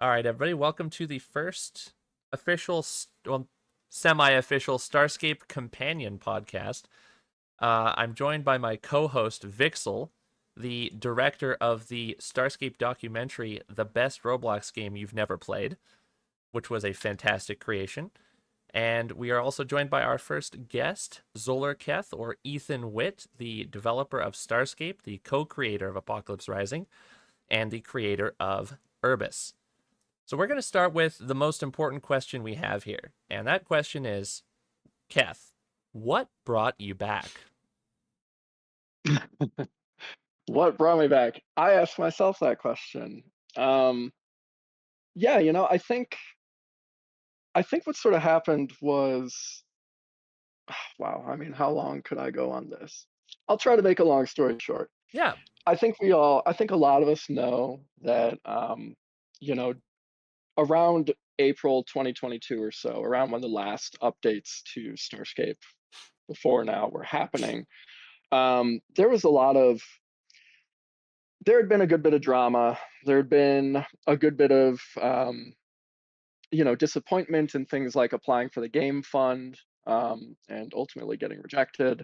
All right, everybody, welcome to the first official, semi-official Starscape companion podcast. I'm joined by my co-host Vxyl, the director of the Starscape documentary, "The Best Roblox Game You've Never Played," which was a fantastic creation. And we are also joined by our first guest, ZolarKeth, or Ethan Witt, the developer of Starscape, the co-creator of Apocalypse Rising, and the creator of Urbis. So we're going to start with the most important question we have here. And that question is, Keth, what brought you back? What brought me back? I asked myself that question. Um, yeah, I think what sort of happened was, wow, I mean, how long could I go on this? I'll try to make a long story short. Yeah. I think a lot of us know that, you know, around April 2022 or so, around when the last updates to Starscape before now were happening, there was a lot of there had been a good bit of drama. There had been a good bit of disappointment in things like applying for the game fund and ultimately getting rejected.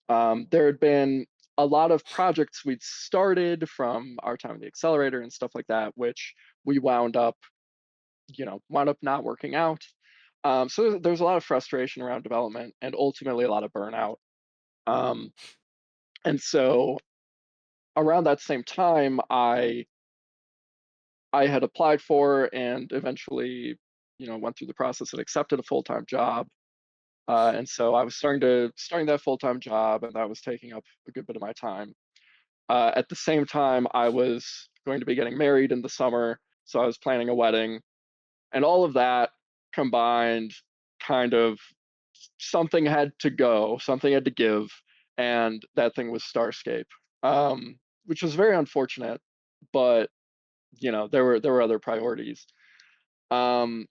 There had been a lot of projects we'd started from our time in the accelerator and stuff like that, which we wound up not working out. So there's a lot of frustration around development and ultimately a lot of burnout. Um, and so around that same time, I had applied for and eventually, went through the process and accepted a full-time job. And so I was starting that full-time job, and that was taking up a good bit of my time. At the same time, I was going to be getting married in the summer, so I was planning a wedding, and all of that combined, kind of something had to give, and that thing was Starscape, which was very unfortunate, but there were other priorities. Um,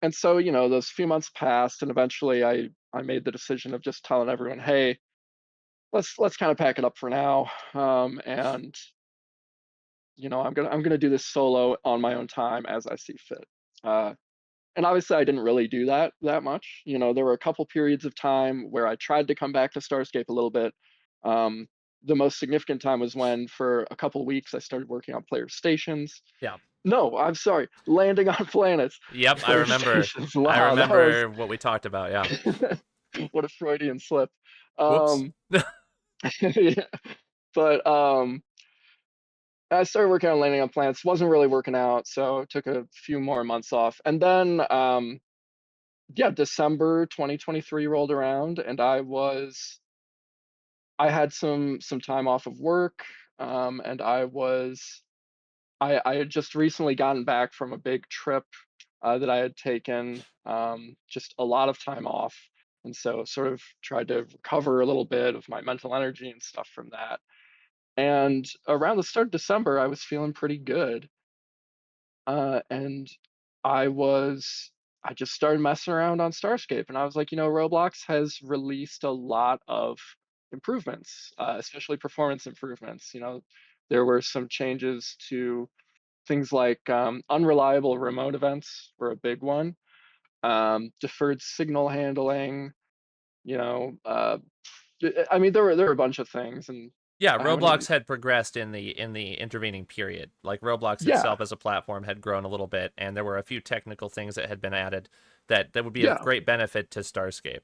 and so those few months passed, and eventually I made the decision of just telling everyone, hey, let's kind of pack it up for now, and I'm gonna do this solo on my own time as I see fit. uh, and obviously I didn't really do that much. There were a couple periods of time where I tried to come back to Starscape a little bit. um, the most significant time was when for a couple weeks I started working on player stations. Yeah. No, I'm sorry, landing on planets. Yep, I Player remember. stations. I Wow, that was remember what we talked about, yeah. what a Freudian slip. Whoops. Um, yeah. But I started working on landing on planets. Wasn't really working out, so took a few more months off. And then, yeah, December 2023 rolled around, and I had some time off of work, and I had just recently gotten back from a big trip that I had taken, just a lot of time off, and so sort of tried to recover a little bit of my mental energy and stuff from that. And around the start of December, I was feeling pretty good, and I was I just started messing around on Starscape, and I was like, Roblox has released a lot of improvements, especially performance improvements. There were some changes to things like unreliable remote events were a big one, deferred signal handling. You know, I mean, there were a bunch of things, and Yeah, I haven't even. Roblox had progressed in the intervening period. Like Roblox Yeah, itself as a platform had grown a little bit, and there were a few technical things that had been added that would be of yeah, great benefit to Starscape.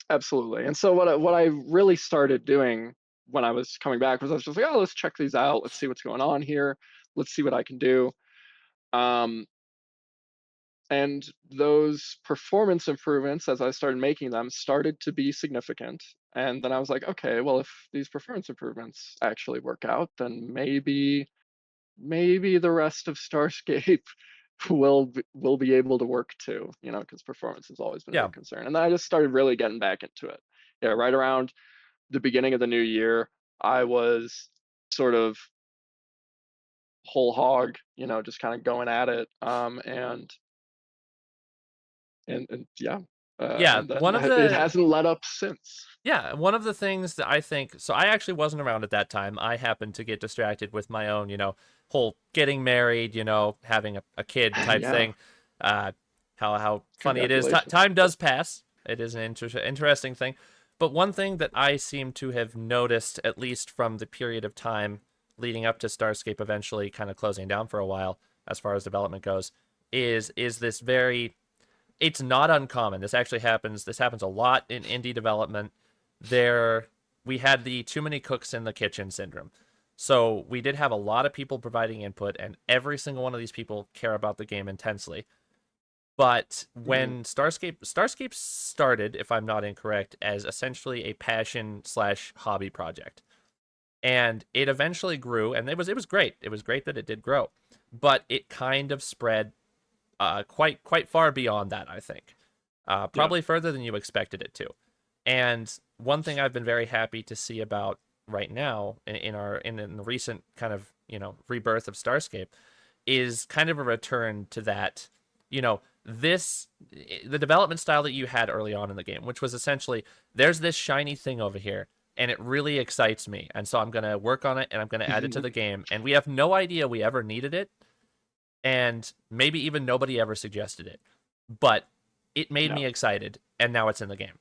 absolutely. And so what I really started doing when I was coming back was I was just like, oh, let's check these out. Let's see what's going on here. Let's see what I can do. Um, and those performance improvements, as I started making them, started to be significant. And then I was like, okay, well, if these performance improvements actually work out, then maybe the rest of Starscape will be able to work too, because performance has always been a Yeah. big concern. And then I just started really getting back into it. Yeah, right around the beginning of the new year, I was sort of whole hog, just kind of going at it. And yeah, Yeah, and then it hasn't let up since. one of the things that I think, so I actually wasn't around at that time. I happened to get distracted with my own, whole getting married, having a kid type Yeah, thing. How funny it is. congratulations. Time does pass. It is an interesting thing. But one thing that I seem to have noticed, at least from the period of time leading up to Starscape eventually kind of closing down for a while, as far as development goes, is this very. It's not uncommon. This actually happens. This happens a lot in indie development. There, we had the too many cooks in the kitchen syndrome. So we did have a lot of people providing input, and every single one of these people care about the game intensely. But Mhm. when Starscape started, if I'm not incorrect, as essentially a passion slash hobby project, and it eventually grew, and it was great. It was great that it did grow, but it kind of spread quite far beyond that. I think Yeah, probably further than you expected it to. And one thing I've been very happy to see about right now in the recent kind of rebirth of Starscape is kind of a return to that, this the development style that you had early on in the game, which was essentially there's this shiny thing over here and it really excites me. And so I'm going to work on it and I'm going to add it to the game. And we have no idea we ever needed it. And maybe even nobody ever suggested it. But it made yeah, me excited. And now it's in the game.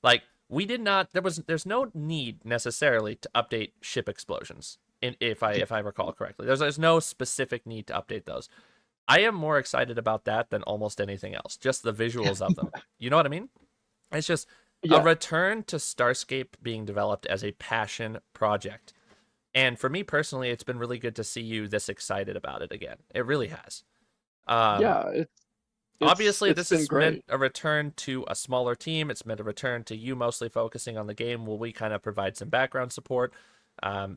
Like, we did not, there's no need necessarily to update ship explosions. If I recall correctly, there's no specific need to update those. I am more excited about that than almost anything else. Just the visuals of them. You know what I mean? It's just a yeah, return to Starscape being developed as a passion project. And for me personally, it's been really good to see you this excited about it again. It really has. Um, yeah. Obviously, It's this been is meant great. a return to a smaller team. It's meant a return to you mostly focusing on the game, while we kind of provide some background support,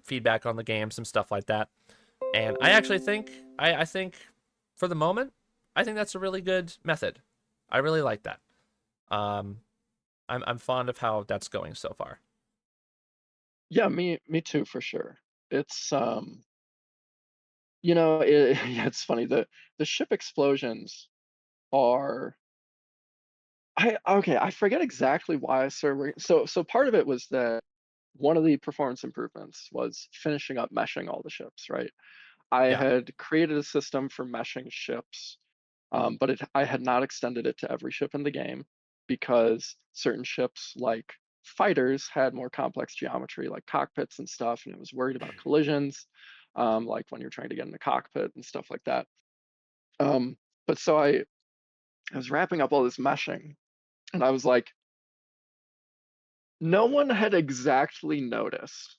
feedback on the game, some stuff like that. And I actually think, I think, for the moment, I think that's a really good method. I really like that. Um, I'm fond of how that's going so far. Yeah, me too for sure. It's yeah, it's funny. The ship explosions are I forget exactly why I started working. So part of it was that one of the performance improvements was finishing up meshing all the ships, right? I Yeah. had created a system for meshing ships, but I had not extended it to every ship in the game because certain ships, like fighters, had more complex geometry, like cockpits and stuff, and I was worried about collisions, like when you're trying to get in a cockpit and stuff like that. Um, but so I was wrapping up all this meshing, and I was like, no one had exactly noticed,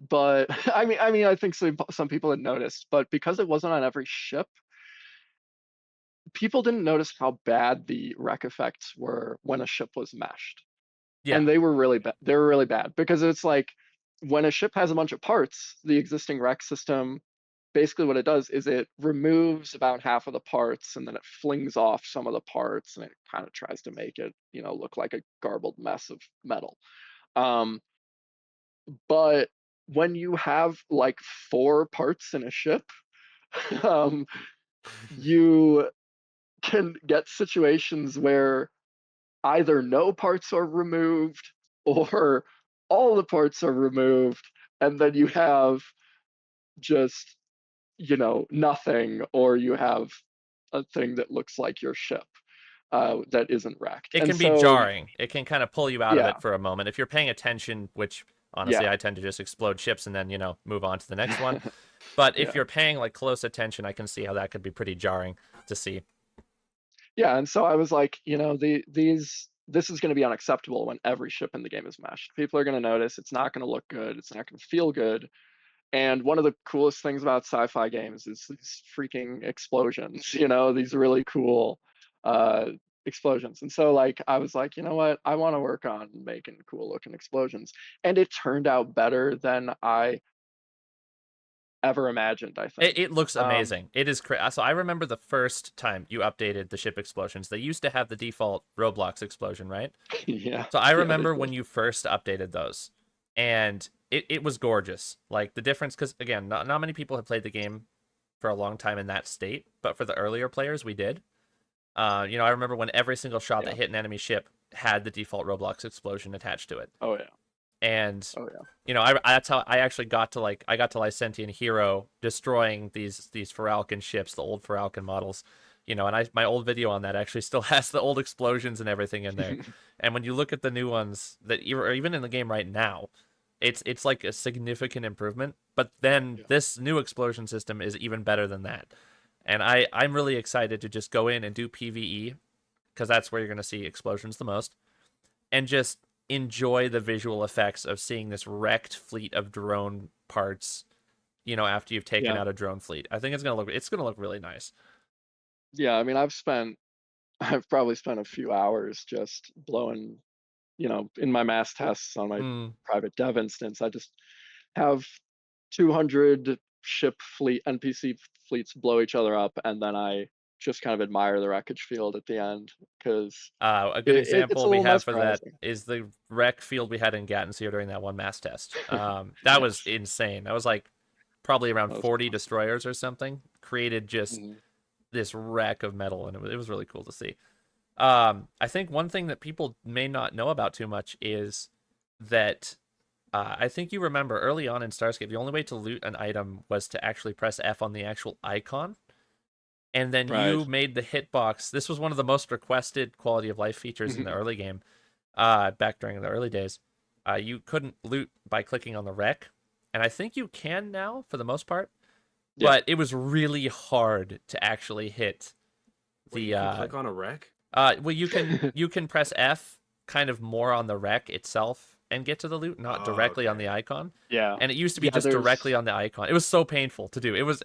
but I think some people had noticed, but because it wasn't on every ship, people didn't notice how bad the wreck effects were when a ship was meshed, Yeah. and they were really bad. They were really bad because it's like when a ship has a bunch of parts, the existing wreck system basically what it does is it removes about half of the parts and then it flings off some of the parts and it kind of tries to make it look like a garbled mess of metal. Um, but when you have like four parts in a ship, um, you can get situations where either no parts are removed or all the parts are removed, and then you have just, nothing, or you have a thing that looks like your ship that isn't wrecked. It And can be so, jarring. It can kind of pull you out of yeah, it for a moment. If you're paying attention, which honestly yeah, I tend to just explode ships and then, move on to the next one. But if yeah. you're paying like close attention, I can see how that could be pretty jarring to see. Yeah, and so I was like, this is going to be unacceptable when every ship in the game is meshed. People are going to notice. It's not going to look good. It's not going to feel good. And one of the coolest things about sci-fi games is these freaking explosions. These really cool uh, explosions. And so, like, I was like, you know what? I want to work on making cool looking explosions. And it turned out better than I ever imagined. I It, think. it looks Um, amazing. It is so I remember the first time you updated the ship explosions. They used to have the default Roblox explosion, right? yeah, So I yeah, they remember did. when you first updated those, and it was gorgeous. Like the difference, because again, not many people have played the game for a long time in that state, but for the earlier players, we did. I remember when every single shot that Yeah. hit an enemy ship had the default Roblox explosion attached to it. Oh yeah. And Oh yeah. that's how I actually got to I got to Licentian Hero destroying these Faralcan ships, the old Faralcan models. And my old video on that actually still has the old explosions and everything in there. And when you look at the new ones that even in the game right now, it's like a significant improvement. But then Yeah. this new explosion system is even better than that. And I'm really excited to just go in and do PvE because that's where you're going to see explosions the most, and just enjoy the visual effects of seeing this wrecked fleet of drone parts. After you've taken Yeah. out a drone fleet, I think it's gonna look really nice. Yeah. I mean, I've probably spent a few hours just blowing, in my mass tests on my Mm. private dev instance. I just have 200 ship fleet NPC fleets blow each other up, and then I just kind of admire the wreckage field at the end because A good it's example a we little have for that mesmerizing. is the wreck field we had in Gattenseer during that one mass test. That was Yes, insane. That was like probably around that was 40 awesome. destroyers or something. Created just Mhm. this wreck of metal, and it was really cool to see. I think one thing that people may not know about too much is that I think you remember early on in Starscape, the only way to loot an item was to actually press F on the actual icon, and then Right. you made the hitbox. This was one of the most requested quality of life features in the Mhm. early game, back during the early days. You couldn't loot by clicking on the wreck, and I think you can now for the most part, Yeah. but it was really hard to actually hit Wait, the you can click on a wreck? well, you can press F kind of more on the wreck itself and get to the loot, not Oh, directly on the okay. icon. Yeah. And it used to be Yeah. just directly There's on the icon. It was so painful to do. It was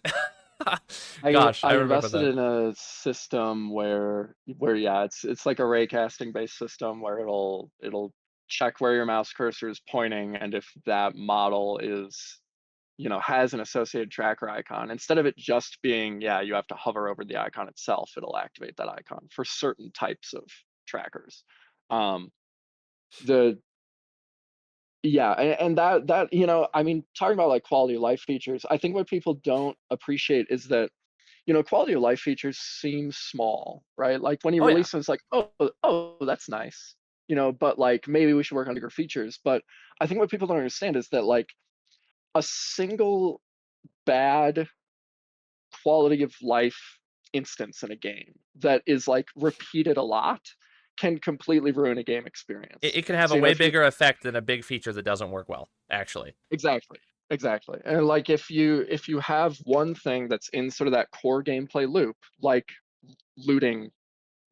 I gosh, I I remember invested that. in a system where yeah, it's like a raycasting based system where it'll check where your mouse cursor is pointing, and if that model is, has an associated tracker icon, instead of it just being, yeah, you have to hover over the icon itself, it'll activate that icon for certain types of trackers. Um, the Yeah, and that, I mean, talking about like quality of life features, I think what people don't appreciate is that, quality of life features seem small, right? Like when you Oh yeah. release them, it's like, oh, that's nice, but like maybe we should work on bigger features. But I think what people don't understand is that like a single bad quality of life instance in a game that is like repeated a lot can completely ruin a game It, experience. it can have So, a way if you bigger effect than a big feature that doesn't work well, actually. Exactly. Exactly. And like if you have one thing that's in sort of that core gameplay loop, like looting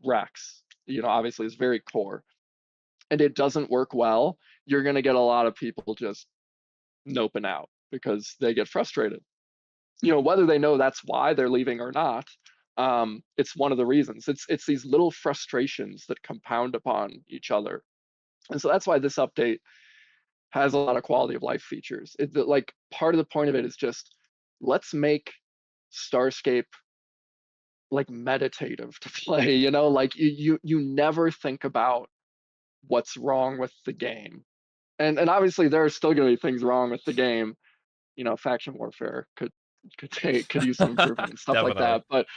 Rex, obviously is very core, and it doesn't work well, you're gonna get a lot of people just noping out because they get frustrated. Whether they know that's why they're leaving or not, it's one of the reasons. It's these little frustrations that compound upon each other. And so that's why this update has a lot of quality of life features. Like part of the point of it is just let's make Starscape like meditative to play. Like you never think about what's wrong with the game, and obviously there are still going to be things wrong with the game. Faction warfare could use some improvement and stuff like Definitely. that. But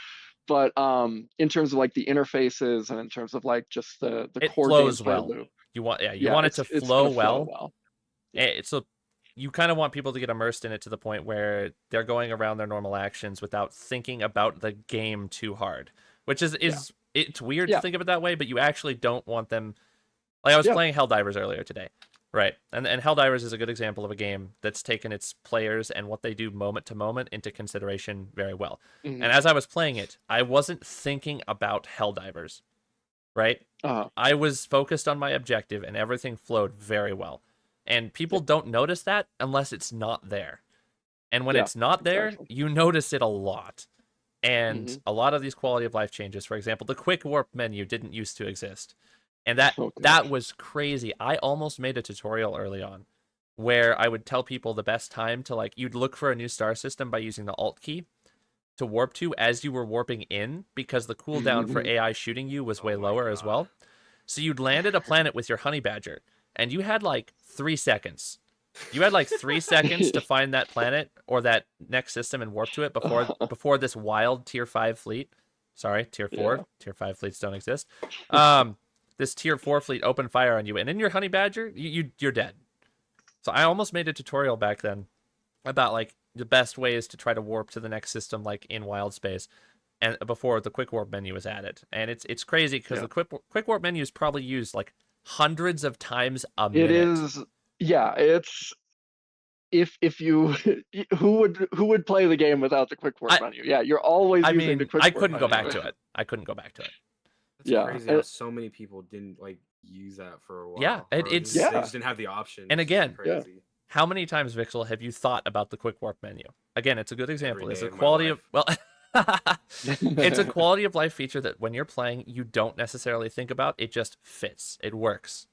in terms of like the interfaces and in terms of like just the It core flows gameplay well. loop, You yeah, want it to it's flow gonna flow well. well. Yeah. So you kind of want people to get immersed in it to the point where they're going around their normal actions without thinking about the game too hard, which is Yeah. is it's weird to Yeah. think of it that way, but you actually don't want them. Like I was Yeah. playing Helldivers earlier today, right? And Helldivers is a good example of a game that's taken its players and what they do moment to moment into consideration very well. Mhm. And as I was playing it, I wasn't thinking about Helldivers, right? Uh-huh. I was focused on my objective and everything flowed very well. And people Yeah. don't notice that unless it's not there. And when Yeah. it's not there, Exactly. you notice it a lot. And Mhm. a lot of these quality of life changes, for example, the quick warp menu didn't used to exist. And that Oh that gosh. was crazy. I almost made a tutorial early on where I would tell people the best time to you'd look for a new star system by using the alt key to warp to as you were warping in because the cooldown for Mhm. AI shooting you was Oh way my lower as god. well. So you'd landed a planet with your honey badger, and you had like 3 seconds. You had like 3 seconds to find that planet or that next system and warp to it before this wild tier 5 fleet. Sorry, tier Yeah. 4. Tier 5 fleets don't exist. Um, this tier 4 fleet opened fire on you, and in your honey badger, you're dead. So I almost made a tutorial back then about like the best ways to try to warp to the next system, like in Wild Space, and before the quick warp menu was added. And it's crazy because Yeah. the quick warp menu is probably used like hundreds of times a It minute. is, yeah, it's if you who would play the game without the quick warp menu? Yeah, you're always I using the mean, quick I warp couldn't go menu. back to it. I couldn't go back to it. That's Yeah, crazy how so many people didn't like use that for a while. Yeah, or it's they Yeah. just didn't have the option. And It's just again, Yeah. crazy. how many times, Vxyl, have you thought about the quick warp menu? Again, it's a good example. Every It's day a of my quality of well, life. it's a quality of life feature that when you're playing, you don't necessarily think about. It just fits. It works.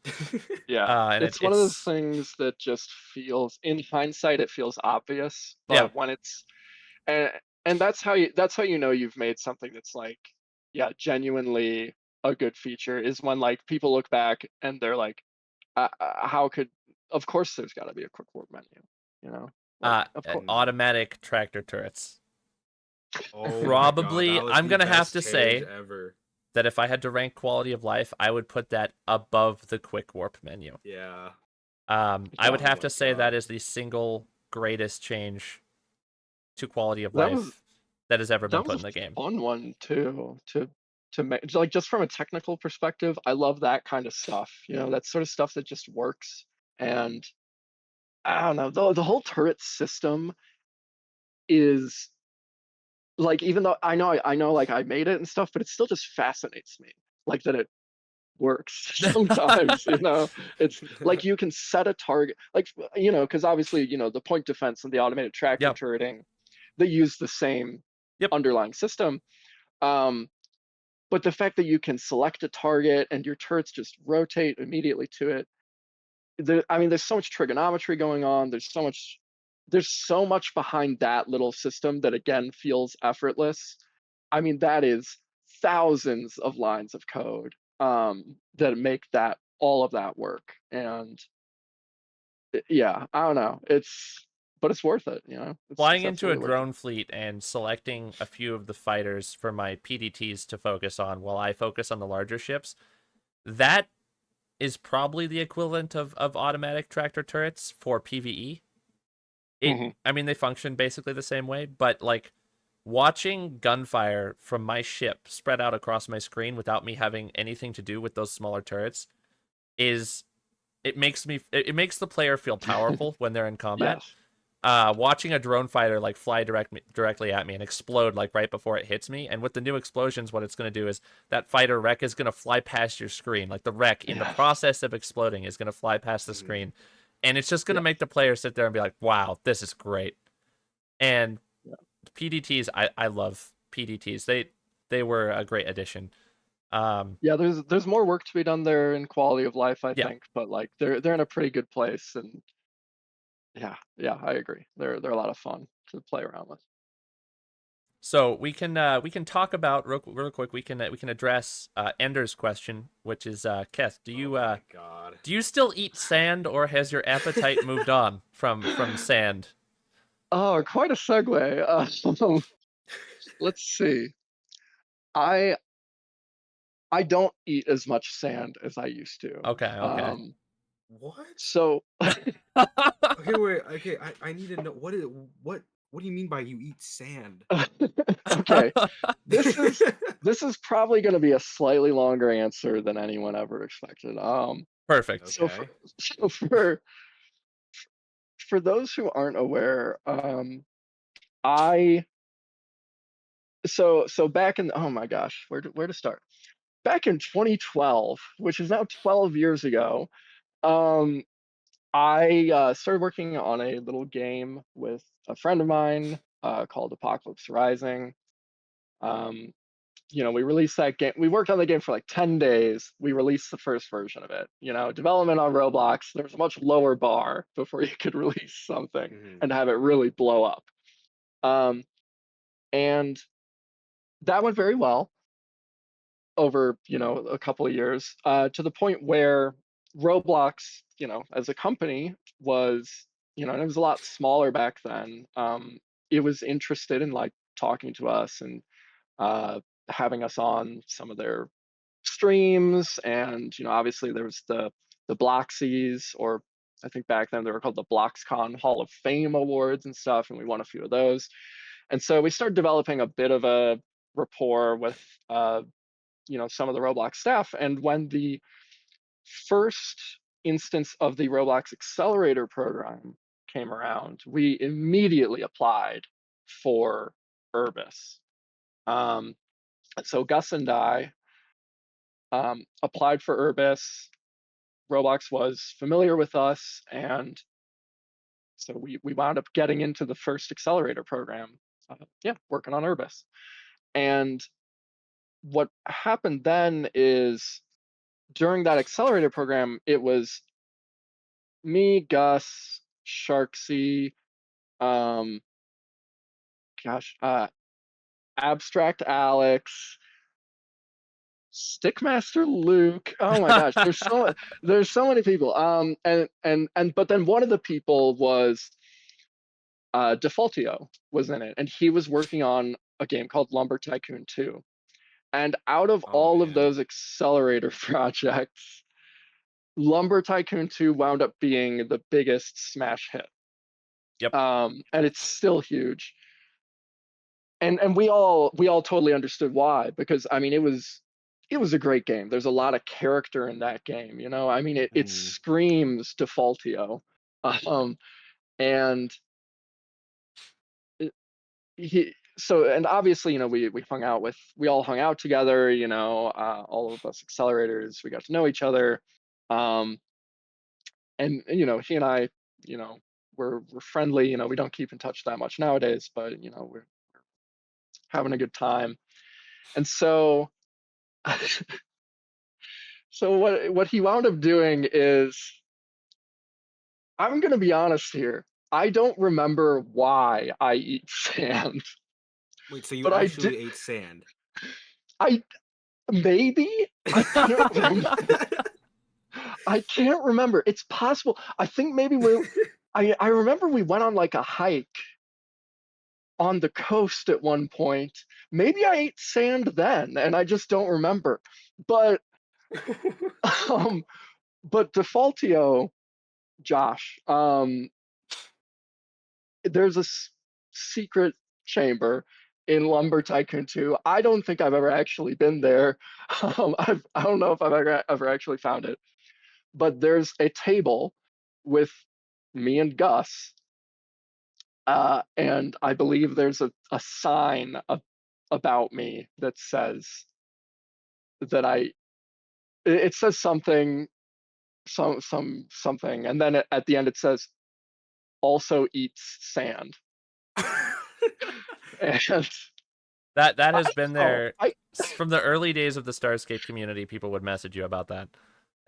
Yeah, And it's one of those things that just feels, in hindsight, it feels obvious, but Yeah. when it's, and that's how you know you've made something that's like, yeah, genuinely a good feature, is when like people look back and they're like, how could, of course there's got to be a quick warp menu, you know? Like, of course. automatic tractor turrets. Oh my Probably, God, that was I'm the gonna have best to change say ever. that if I had to rank quality of life, I would put that above the quick warp menu. Yeah. I would Oh have my to say God. that is the single greatest change to quality of That life was that has ever been that put was in the a game. fun one too, to make, like, just from a technical perspective. I love that kind of stuff, you know, that sort of stuff that just works. And I don't know, the whole turret system is like, even though I know like I made it and stuff, but it still just fascinates me, like, that it works sometimes, you know. It's like you can set a target, like, you know, because obviously, you know, the point defense and the automated tractor Yep. turreting, they use the same Yep. underlying system. um but the fact that you can select a target and your turrets just rotate immediately to it, I mean, there's so much trigonometry going on. There's so much behind that little system that again feels effortless. I mean, that is thousands of lines of code that make that, all of that work. And yeah, I don't know. But it's worth it, you know. Flying It's into a absolutely worth it. drone fleet and selecting a few of the fighters for my PDTs to focus on while I focus on the larger ships, that is probably the equivalent of automatic tractor turrets for PvE. Mhm. I mean, they function basically the same way, but like watching gunfire from my ship spread out across my screen without me having anything to do with those smaller turrets is it makes the player feel powerful when they're in combat. Yes. Watching a drone fighter like fly directly at me and explode like right before it hits me, and with the new explosions, what it's going to do is that fighter wreck is going to fly past your screen. Like the wreck in the Yes. process of exploding is going to fly past the screen, and it's just going to Yeah. make the player sit there and be like, "Wow, this is great." And Yeah. PDTs, I love PDTs. They were a great addition. Yeah, there's more work to be done there in quality of life, I Yeah. think, but like they're in a pretty good place. And yeah, I agree. They're a lot of fun to play around with. So we can talk about real quick. We can address Ender's question, which is Keth, Oh my God. do you still eat sand, or has your appetite moved on from sand? Oh, quite a segue. Let's see. I I don't eat as much sand as I used to. Okay. What? So Okay, wait. Okay, I need to know what do you mean by you eat sand? okay, this is probably going to be a slightly longer answer than anyone ever expected. Perfect. So Okay. for those who aren't aware, I so back in, oh my gosh, where to start? Back in 2012, which is now 12 years ago, um, I started working on a little game with a friend of mine called Apocalypse Rising. Um, you know, we released that game. We worked on the game for like 10 days. We released the first version of it. You know, development on Roblox, there was a much lower bar before you could release something Mhm. and have it really blow up. Um, and that went very well over, you know, a couple of years, to the point where Roblox, you know, as a company was, you know, and it was a lot smaller back then. It was interested in like talking to us and uh, having us on some of their streams. And you know, obviously there was the Bloxies, or I think back then they were called the BloxCon Hall of Fame Awards and stuff, and we won a few of those. And so we started developing a bit of a rapport with some of the Roblox staff. And when the first instance of the Roblox Accelerator program came around, we immediately applied for Urbis. So Gus and I applied for Urbis. Roblox was familiar with us, and so we wound up getting into the first accelerator program. Working on Urbis. And what happened then is during that accelerator program, it was me, Gus, Sharksy, Abstract Alex, Stickmaster Luke. Oh my gosh, there's so many people. But then one of the people was Defaultio was in it, and he was working on a game called Lumber Tycoon 2. And out of all of those accelerator projects, Lumber Tycoon 2 wound up being the biggest smash hit. Yep. And it's still huge. And we all totally understood why, because I mean it was a great game. There's a lot of character in that game, I mean it screams Defaultio. And and obviously, we all hung out together, all of us accelerators, we got to know each other. And he and I, we're friendly, we don't keep in touch that much nowadays, but we're having a good time. And so what he wound up doing is, I'm gonna be honest here, I don't remember why I eat sand. Wait, so you But actually ate sand? Maybe? I can't remember. I can't remember. It's possible. I think maybe I remember we went on like a hike on the coast at one point. Maybe I ate sand then, and I just don't remember. But Defaultio, Josh, there's a secret chamber in Lumber Tycoon 2. I don't think I've ever actually been there. I don't know if I've ever actually found it. But there's a table with me and Gus, and I believe there's a sign about me that says that it says something, something, and then at the end it says also eats sand. And that has been there from the early days of the Starscape community. People would message you about that,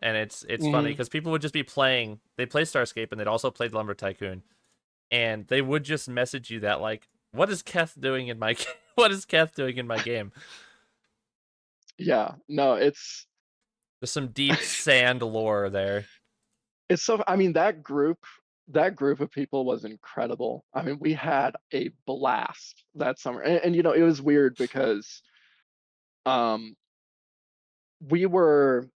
and it's funny because people would just be playing. They play Starscape and they'd also play Lumber Tycoon, and they would just message you that like, "What is Keth doing in my what is Keth doing in my game?" Yeah, no, there's some deep sand lore there. It's so, I mean, that group of people was incredible. I mean, we had a blast that summer. And it was weird because we were,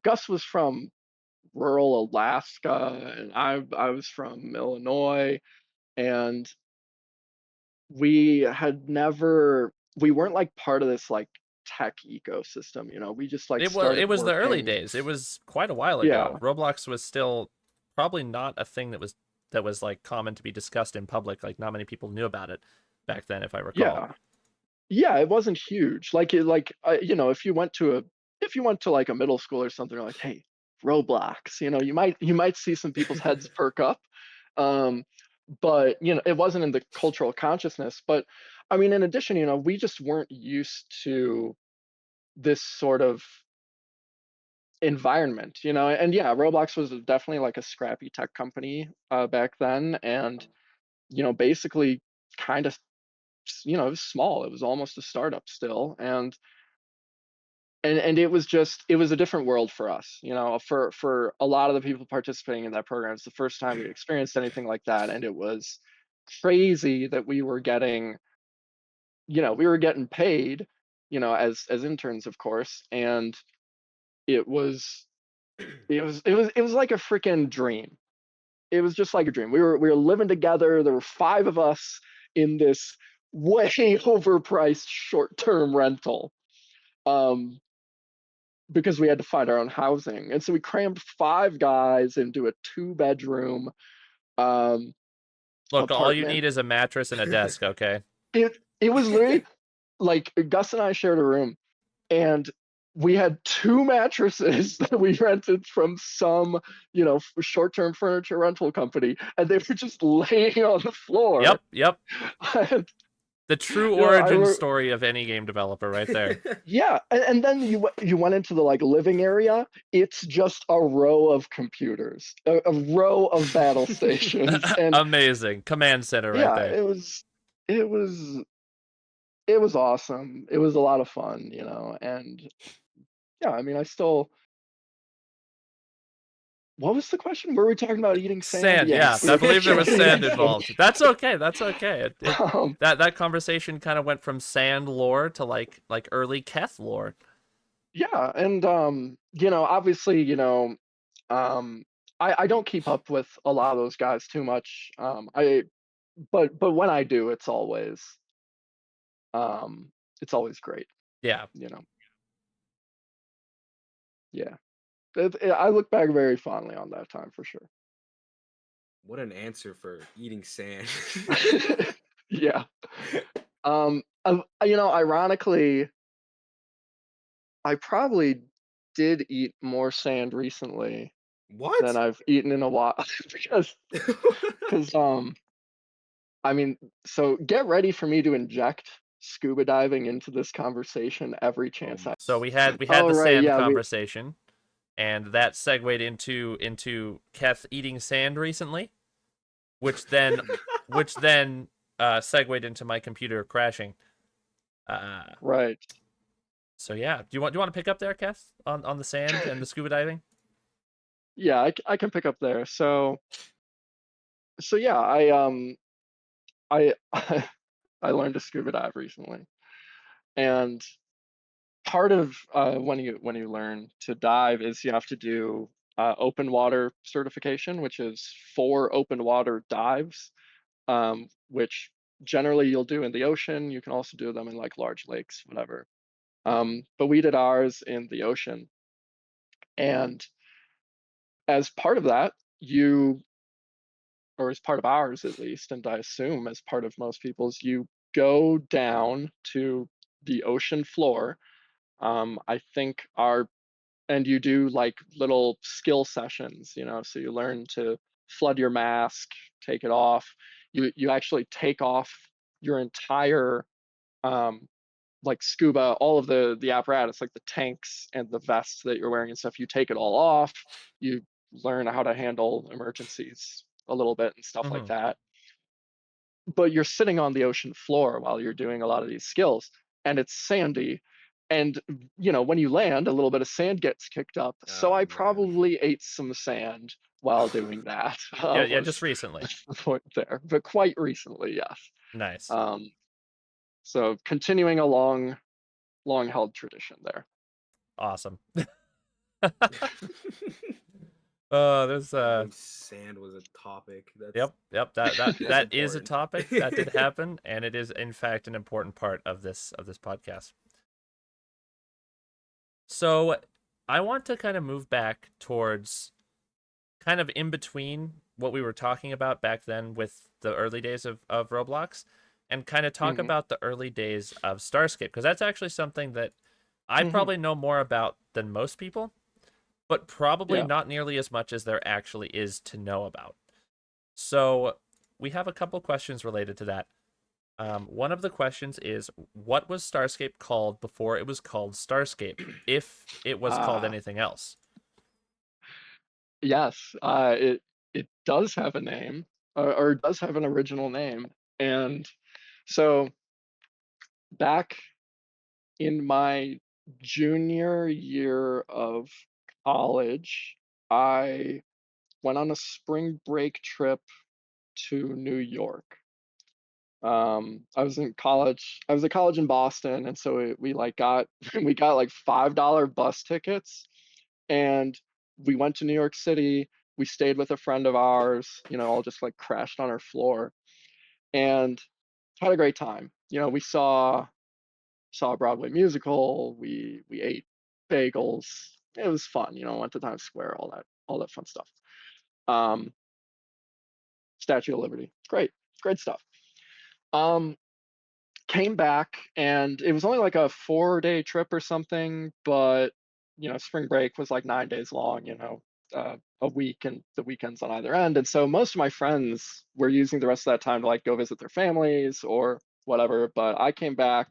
Gus was from rural Alaska and I was from Illinois, and we weren't like part of this like tech ecosystem, we just like started it was working. the early days. It was quite a while ago. Roblox was still probably not a thing that was like common to be discussed in public. Like not many people knew about it back then, if I recall. Yeah, it wasn't huge. If you went to like a middle school or something, like, hey, Roblox, you might see some people's heads perk up. But it wasn't in the cultural consciousness. But I mean, in addition, we just weren't used to this sort of environment, and yeah, Roblox was definitely like a scrappy tech company back then, and basically kind of, it was small. It was almost a startup still, and it was a different world for us, for a lot of the people participating in that program. It's the first time we experienced anything like that, and it was crazy that we were getting paid, as interns, of course, and it was It was like a freaking dream. It was just like a dream. We were living together. There were 5 of us in this way overpriced short-term rental. Um, because we had to find our own housing. And so we crammed 5 guys into a 2-bedroom Look, all you apartment. need is a mattress and a desk, okay? It was literally like Gus and I shared a room, and we had 2 mattresses that we rented from some, short-term furniture rental company, and they were just laying on the floor. Yep. And, The true I origin were story of any game developer right there. yeah, and then you went into the like living area. It's just a row of computers, a row of battle stations, and Amazing. Command center right yeah, there. it was it was awesome. It was a lot of fun, and yeah, I mean, I still. What was the question? Were we talking about eating sand? Sand, yeah. Yes, we I were believe there was eating sand sand. involved. That's okay. That's okay. Um, That conversation kind of went from sand lore to like early Keth lore. yeah, and obviously, I don't keep up with a lot of those guys too much. But when I do, it's always great, Yeah. you know. Yeah. I look back very fondly on that time for sure. What an answer for eating sand. Yeah. Ironically, I probably did eat more sand recently than What? I've eaten in a while because I mean, so get ready for me to inject scuba diving into this conversation every Oh chance my. I. So we had Oh the right, sand yeah, conversation, and that segued into Keth eating sand recently, which then segued into my computer crashing. right. So yeah, do you want to pick up there, Keth, on the sand and the scuba diving? Yeah, I can pick up there. So yeah, I I learned to scuba dive recently, and part of when you learn to dive is you have to do open water certification, which is 4 open water dives, which generally you'll do in the ocean. You can also do them in like large lakes, whatever. But we did ours in the ocean, and as part of that, or as part of ours at least, and I assume as part of most people's, you go down to the ocean floor. I think our and you do like little skill sessions, so you learn to flood your mask, take it off. You actually take off your entire like scuba, all of the apparatus, like the tanks and the vests that you're wearing and stuff. You take it all off. You learn how to handle emergencies a little bit and stuff like Mm-hmm. that. But you're sitting on the ocean floor while you're doing a lot of these skills, and it's sandy. And when you land, a little bit of sand gets kicked up. So Oh I man. probably ate some sand while doing that. Yeah, Was just recently. the point there, but quite recently, yes. Nice. Um, so continuing a long held tradition there. Awesome. There's When sand was a topic. That's Yep. that's That is a important. topic that did happen, and it is in fact an important part of this podcast. So I want to kind of move back towards kind of in between what we were talking about back then with the early days of Roblox, and kind of talk Hmm. about the early days of Starscape, because that's actually something that I Hmm. probably know more about than most people, but probably Yeah. not nearly as much as there actually is to know about. So we have a couple questions related to that. One of the questions is, what was Starscape called before it was called Starscape, if it was called Ah, anything else? yes. It does have a name, or does have an original name, and so back in my junior year of college, I went on a spring break trip to New York. I was in college. I was at college in Boston, and so we like got we got like $5 bus tickets, and we went to New York City. We stayed with a friend of ours, all just like crashed on our floor and had a great time. We saw a Broadway musical. We ate bagels. It was fun. Went to Times Square, all that fun stuff. Um, Statue of Liberty. Great stuff. Um, Came back and it was only like a 4-day trip or something, but spring break was like 9 days long, a week and the weekends on either end. And so most of my friends were using the rest of that time to like go visit their families or whatever. But I came back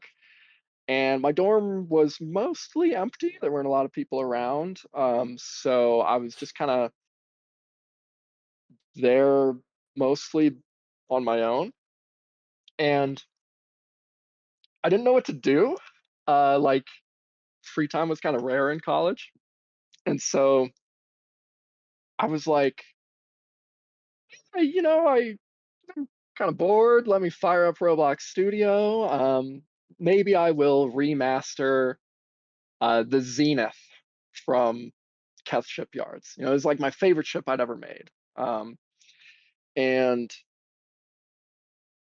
and my dorm was mostly empty. There weren't a lot of people around. So I was just kind of there mostly on my own. And I didn't know what to do. Like free time was kind of rare in college. And so I was like, hey, I'm kind of bored. Let me fire up Roblox Studio. Maybe I will remaster the Zenith from Keth Shipyards. It was like my favorite ship I'd ever made. And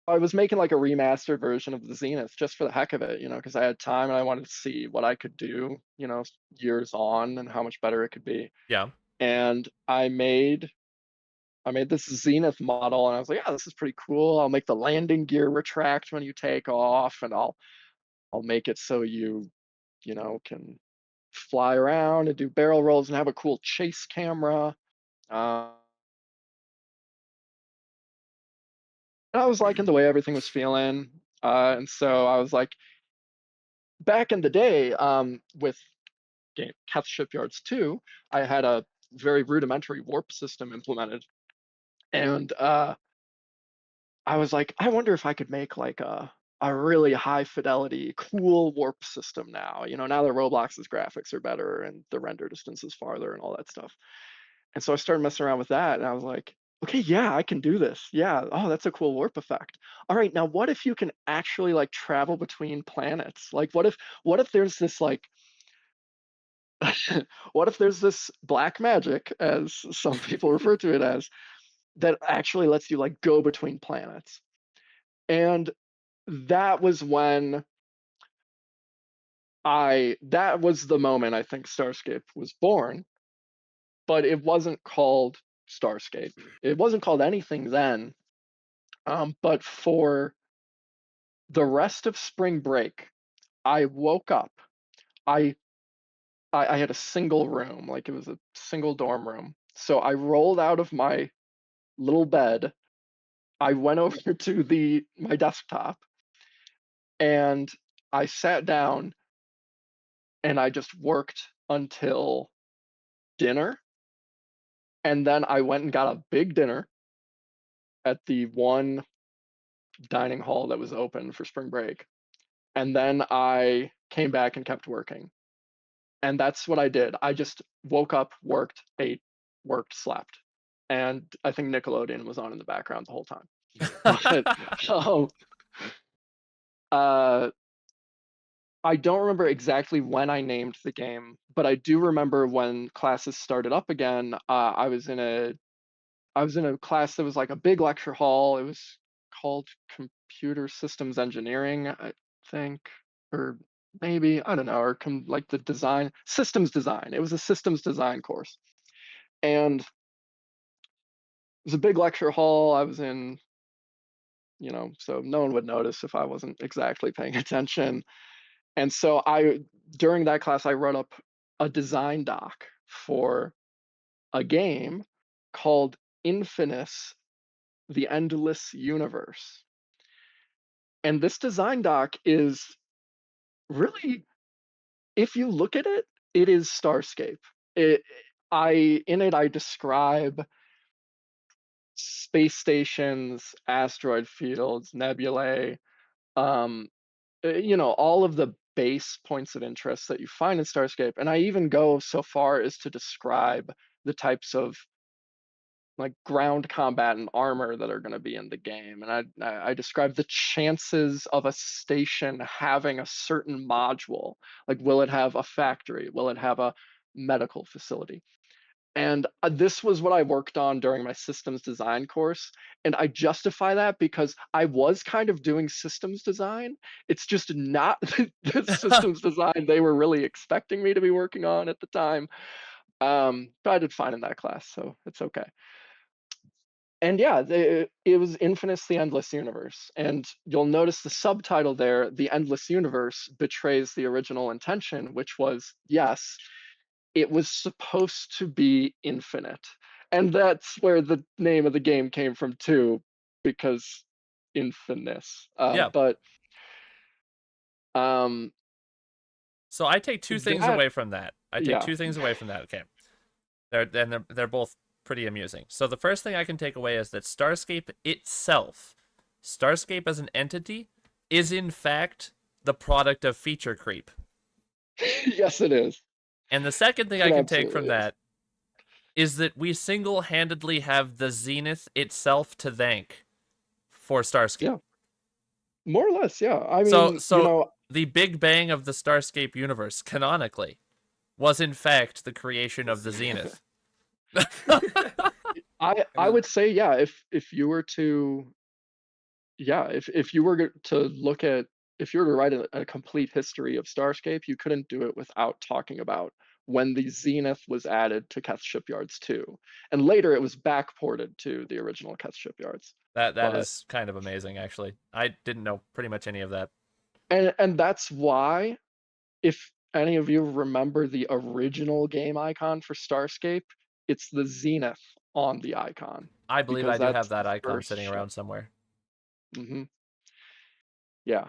I was making like a remastered version of the Zenith just for the heck of it, because I had time and I wanted to see what I could do, years on and how much better it could be. Yeah. And I made this Zenith model and I was like, yeah, this is pretty cool. I'll make the landing gear retract when you take off, and I'll make it so you can fly around and do barrel rolls and have a cool chase camera. And I was liking the way everything was feeling. And so I was like, back in the day, with game Keth Shipyards 2, I had a very rudimentary warp system implemented. And I was like, I wonder if I could make like a really high fidelity, cool warp system now. Now that Roblox's graphics are better and the render distance is farther and all that stuff. And so I started messing around with that, and I was like, okay, yeah, I can do this. Yeah, oh, that's a cool warp effect. All right, now what if you can actually like travel between planets? Like, what if there's this like what if there's this black magic, as some people refer to it as, that actually lets you like go between planets? And that was when that was the moment I think Starscape was born, but it wasn't called Starscape. It wasn't called anything then. But for the rest of spring break, I woke up. I I had a single room, like it was a single dorm room. So I rolled out of my little bed. I went over to my desktop and I sat down and I just worked until dinner. And then I went and got a big dinner at the one dining hall that was open for spring break. And then I came back and kept working. And that's what I did. I just woke up, worked, ate, worked, slept. And I think Nickelodeon was on in the background the whole time. But uh, I don't remember exactly when I named the game, but I do remember when classes started up again. I was in a class that was like a big lecture hall. It was called Computer Systems Engineering, I think, or maybe, I don't know, or like the design, systems design. It was a systems design course. And it was a big lecture hall. I was in, so no one would notice if I wasn't exactly paying attention. And so during that class, I wrote up a design doc for a game called Infinus, the Endless Universe. And this design doc is really, if you look at it, it is Starscape. In it I describe space stations, asteroid fields, nebulae, all of the base points of interest that you find in Starscape. And I even go so far as to describe the types of like ground combat and armor that are going to be in the game. And I describe the chances of a station having a certain module. Like, will it have a factory? Will it have a medical facility? And this was what I worked on during my systems design course. And I justify that because I was kind of doing systems design. It's just not the systems design they were really expecting me to be working on at the time. But I did fine in that class, so it's okay. And yeah, it was Infinite's The Endless Universe. And you'll notice the subtitle there, The Endless Universe, betrays the original intention, which was, yes, it was supposed to be infinite. And that's where the name of the game came from too, because infiniteness. Yeah. But um, So I take two things that, away from that. I take yeah, two things away from that. Okay. They're both pretty amusing. So the first thing I can take away is that Starscape itself, Starscape as an entity, is in fact the product of feature creep. yes, it is. And the second thing It I can take from absolutely is. that is that we single-handedly have the Zenith itself to thank for Starscape. Yeah, more or less. Yeah, I So mean, the Big Bang of the Starscape universe, canonically, was in fact the creation of the Zenith. I would say, yeah, if you were to, yeah, if you were to look at, if you were to write a complete history of Starscape, you couldn't do it without talking about when the Zenith was added to Keth Shipyards 2. And later it was backported to the original Keth Shipyards. That But is kind of amazing, actually. I didn't know pretty much any of that. and that's why, if any of you remember the original game icon for Starscape, it's the Zenith on the icon, I believe I because do that's have the that icon first sitting ship. around somewhere. Hmm. Yeah,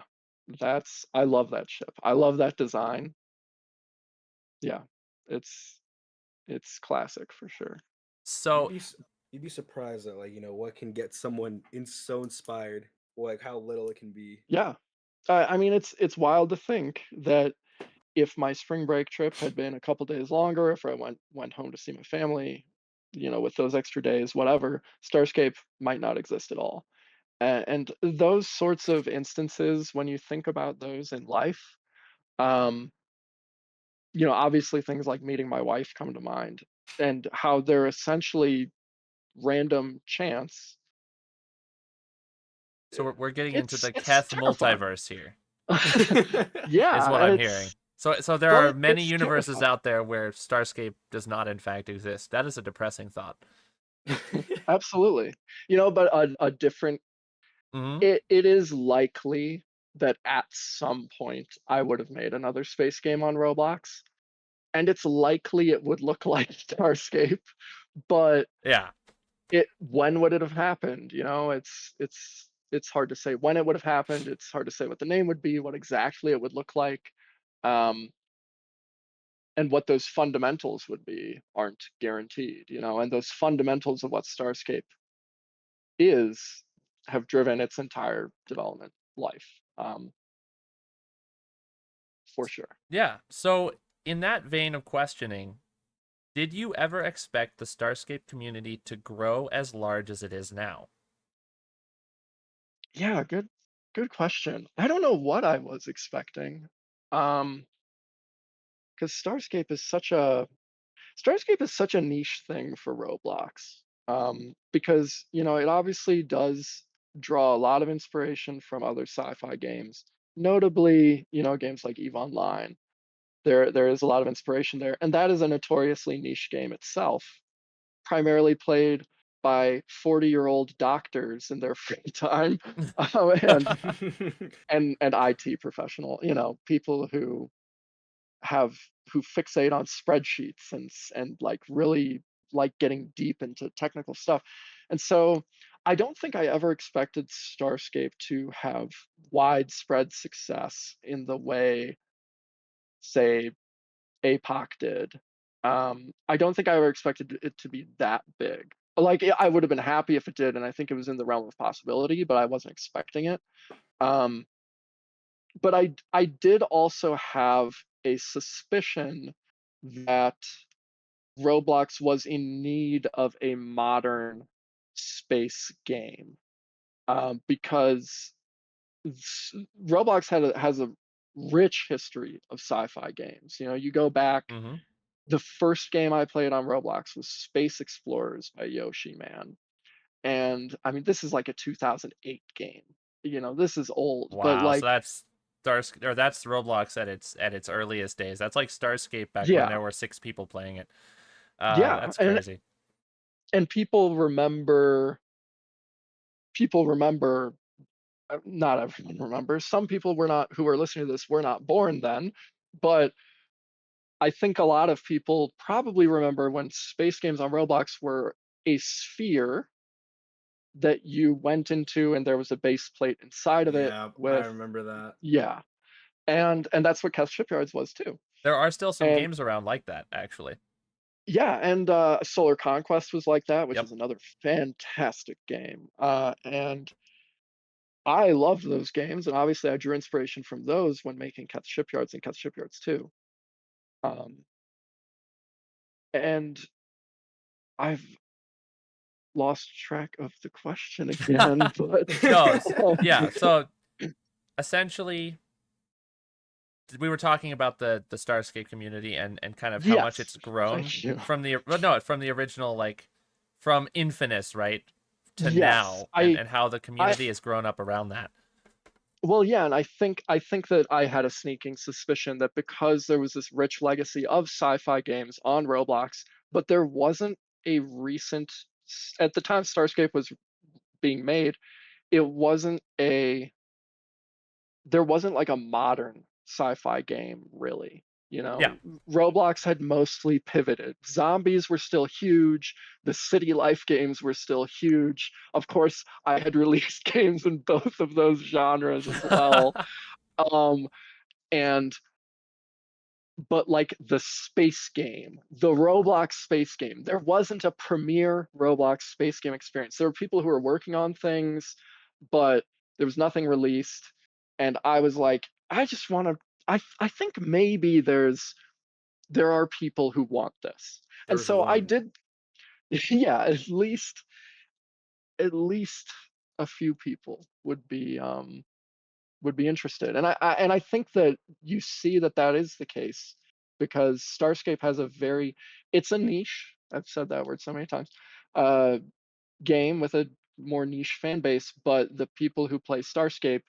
I love that ship. I love that design. Yeah, it's it's classic for sure. You'd So, be you'd be surprised at what can get someone so inspired, or like how little it can be. Yeah, I mean it's wild to think that if my spring break trip had been a couple days longer, if I went home to see my family, with those extra days, whatever, Starscape might not exist at all. And those sorts of instances, when you think about those in life, um, obviously things like meeting my wife come to mind, and how they're essentially random chance. we're getting into the It's Keth terrifying. multiverse here, is what Yeah, I'm hearing. So there are but many it's universes terrifying. out there where Starscape does not in fact exist. That is a depressing thought. Absolutely. But a different, Hmm. it is likely that at some point I would have made another space game on Roblox, and it's likely it would look like Starscape, but Yeah. when would it have happened? It's hard to say when it would have happened. It's hard to say what the name would be, what exactly it would look like. Um, and what those fundamentals would be aren't guaranteed, and those fundamentals of what Starscape is have driven its entire development life, for sure. Yeah. So in that vein of questioning, did you ever expect the Starscape community to grow as large as it is now? Yeah, good question. I don't know what I was expecting, um, because Starscape is such a niche thing for Roblox, because it obviously does draw a lot of inspiration from other sci-fi games, notably games like Eve Online. There is a lot of inspiration there, and that is a notoriously niche game itself, primarily played by 40-year-old doctors in their free time, and IT professional, people have who fixate on spreadsheets and like really like getting deep into technical stuff. And so I don't think I ever expected Starscape to have widespread success in the way, say, APOC did. I don't think I ever expected it to be that big. Like I would have been happy if it did, and I think it was in the realm of possibility, but I wasn't expecting it. Um, but I did also have a suspicion that Roblox was in need of a modern space game, because Roblox has a rich history of sci-fi games. You go back Hmm. the first game I played on Roblox was Space Explorers by Yoshi Man. And I mean, this is like a 2008 game. This is old, but Wow, so like, that's that's Roblox at its earliest days. That's like Starscape back when yeah, there were 6 people playing it. yeah. That's And crazy. people remember, not everyone remembers. Some people who are listening to this were not born then, but I think a lot of people probably remember when space games on Roblox were a sphere that you went into and there was a base plate inside of it Yeah, I with, remember that. yeah. And that's what Keth Shipyards was too. There are still some And games around like that, actually. yeah, and Solar Conquest was like that, which Yep. is another fantastic game. And I loved those games, and obviously I drew inspiration from those when making Keth Shipyards and Keth Shipyards 2. Um, and I've lost track of the question again, but No, yeah. So essentially, we were talking about the Starscape community and kind of how much yes, it's grown thank you. from from the original, like from Infinite, right, to Yes, now, and how the I community has grown up around that. well, yeah, and I think that I had a sneaking suspicion that because there was this rich legacy of sci-fi games on Roblox, but there wasn't a recent at the time Starscape was being made, it wasn't a there wasn't like a modern sci-fi game really. Yeah, Roblox had mostly pivoted. Zombies were still huge. The city life games were still huge. Of course, I had released games in both of those genres as well. Um, and but like the space game, the Roblox space game, there wasn't a premier Roblox space game experience. There were people who were working on things, but there was nothing released. And I was like, I just want to. I think maybe there are people who want this, and There's so I one. did. Yeah, at least a few people would be interested. And I think that you see that that is the case because Starscape has a very it's a niche. I've said that word so many times. Uh, Game with a more niche fan base, but the people who play Starscape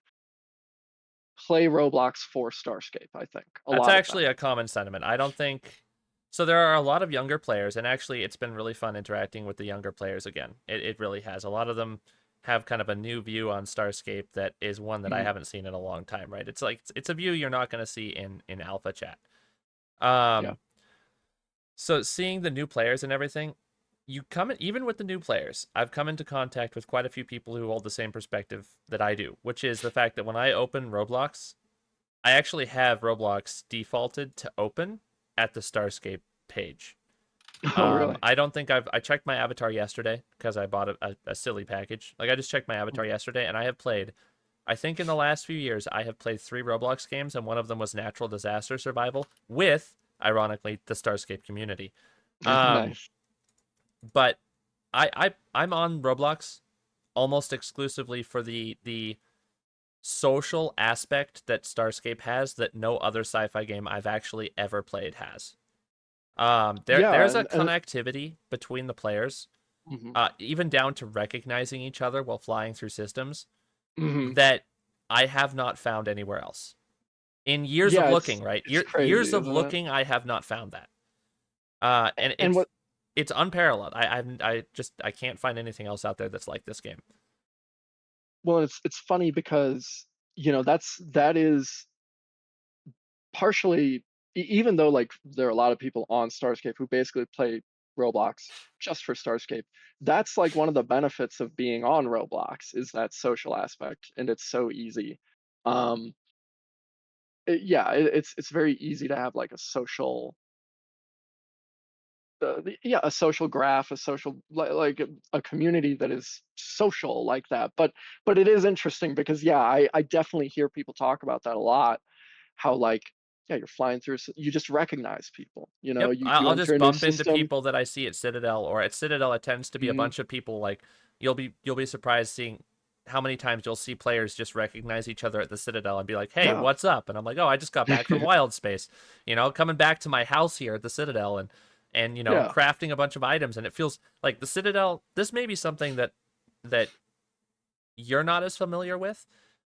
play Roblox for Starscape. I think a that's lot of actually them. a common sentiment. I don't think so. There are a lot of younger players, and actually, it's been really fun interacting with the younger players again. It really has. A lot of them have kind of a new view on Starscape that is one that I Mhm. haven't seen in a long time. Right? It's like it's a view you're not going to see in alpha chat. Yeah. So seeing the new players and everything, you come in, even with the new players, I've come into contact with quite a few people who hold the same perspective that I do, which is the fact that when I open Roblox, I actually have Roblox defaulted to open at the Starscape page. Oh, really? I don't think I checked my avatar yesterday because I bought a silly package. Like I just checked my avatar yesterday, and I have played. I think in the last few years, I have played 3 Roblox games, and one of them was Natural Disaster Survival with, ironically, the Starscape community. Um, Nice. but I'm on Roblox almost exclusively for the social aspect that Starscape has that no other sci-fi game I've actually ever played has. Yeah, There's a and connectivity between the players, mhm, even down to recognizing each other while flying through systems mhm. that I have not found anywhere else. In years of Yeah, looking, right? it's Years crazy, of isn't it? looking, I have not found that. And And it's unparalleled. I can't find anything else out there that's like this game. well, it's funny because that is partially even though like there are a lot of people on Starscape who basically play Roblox just for Starscape. That's like one of the benefits of being on Roblox is that social aspect, and it's so easy. Um, yeah, it's very easy to have like a social yeah, a social graph, a social like a community that is social like that. But it is interesting because yeah, I definitely hear people talk about that a lot. How like yeah, you're flying through, you just recognize people. Yep, You I'll enter just a new bump into system. people that I see at Citadel, or at Citadel, it tends to be a Mhm. bunch of people. Like you'll be surprised seeing how many times you'll see players just recognize each other at the Citadel and be like, "Hey, Yeah. what's up?" And I'm like, "Oh, I just got back from Wild Space, coming back to my house here at the Citadel and Yeah. crafting a bunch of items." And it feels like the Citadel. This may be something that you're not as familiar with,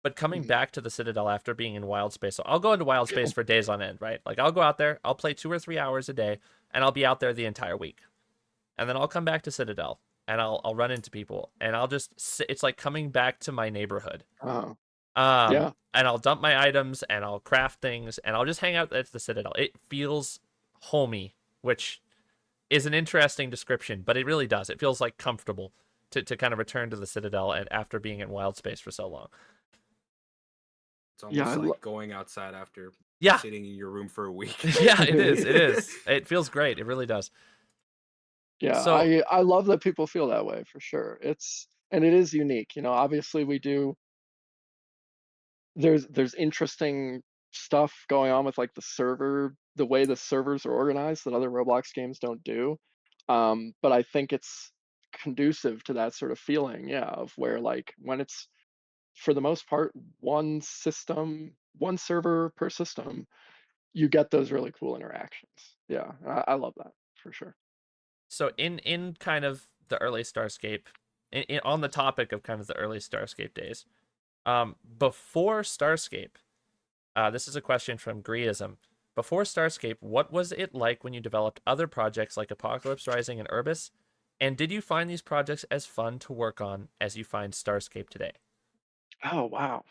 but coming Mhm. back to the Citadel after being in Wild Space, so I'll go into Wild Space for days on end, right? Like I'll go out there, I'll play 2 or 3 hours a day, and I'll be out there the entire week, and then I'll come back to Citadel and I'll run into people and I'll just sit. It's like coming back to my neighborhood. Uh, Um, yeah. and I'll dump my items and I'll craft things and I'll just hang out at the Citadel. It feels homey, which is an interesting description, but it really does. It feels like comfortable to kind of return to the Citadel and after being in Wild Space for so long. It's Yeah. almost like going outside after Yeah, sitting in your room for a week. yeah, it is. It is. It feels great. It really does. Yeah, So I love that people feel that way for sure. And it is unique. Obviously we do there's interesting stuff going on with like the way the servers are organized that other Roblox games don't do. But I think it's conducive to that sort of feeling, yeah, of where like when it's for the most part one system, one server per system, you get those really cool interactions. Yeah, I love that for sure. so in kind of the early Starscape, on the topic of kind of the early Starscape days, before Starscape, this is a question from Greeism. Before Starscape, what was it like when you developed other projects like Apocalypse Rising and Urbis? And did you find these projects as fun to work on as you find Starscape today? Oh wow.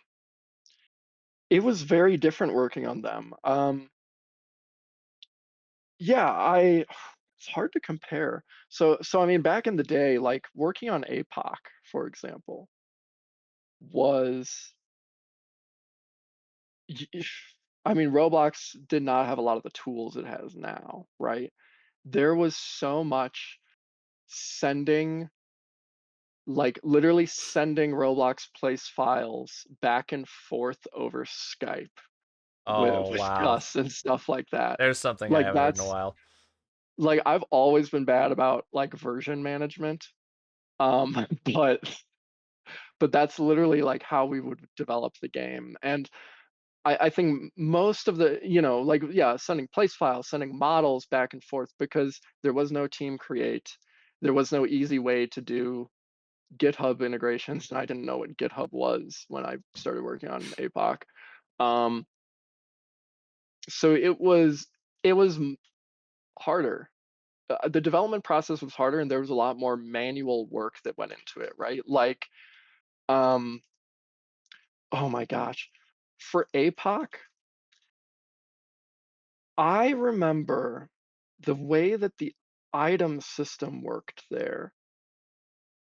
It was very different working on them. Yeah, it's hard to compare. So I mean, back in the day, like working on APOC, for example, was y- I mean, Roblox did not have a lot of the tools it has now, right? There was so much sending, like literally sending Roblox place files back and forth over Skype with Oh, with wow. Gus and stuff like that. There's something I Like haven't heard in a that's while. like I've always been bad about like version management. But that's literally like how we would develop the game. And I think most of the, like, yeah, sending place files, sending models back and forth because there was no team create. There was no easy way to do GitHub integrations. And I didn't know what GitHub was when I started working on APOC. Um, so it was harder. The development process was harder and there was a lot more manual work that went into it, right? Like, um, oh my gosh. For APOC, I remember the way that the item system worked there.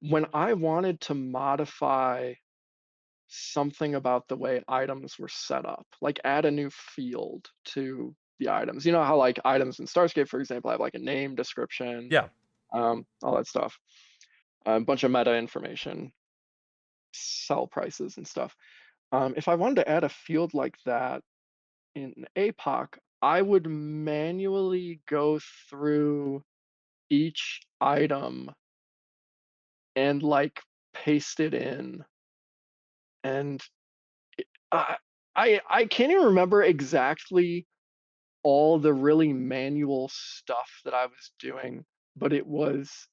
When I wanted to modify something about the way items were set up, like add a new field to the items. You know how like items in Starscape, for example, have like a name, description, Yeah. all that stuff, a bunch of meta information, sell prices and stuff. If I wanted to add a field like that in APOC, I would manually go through each item and like paste it in. And I I can't even remember exactly all the really manual stuff that I was doing, but it was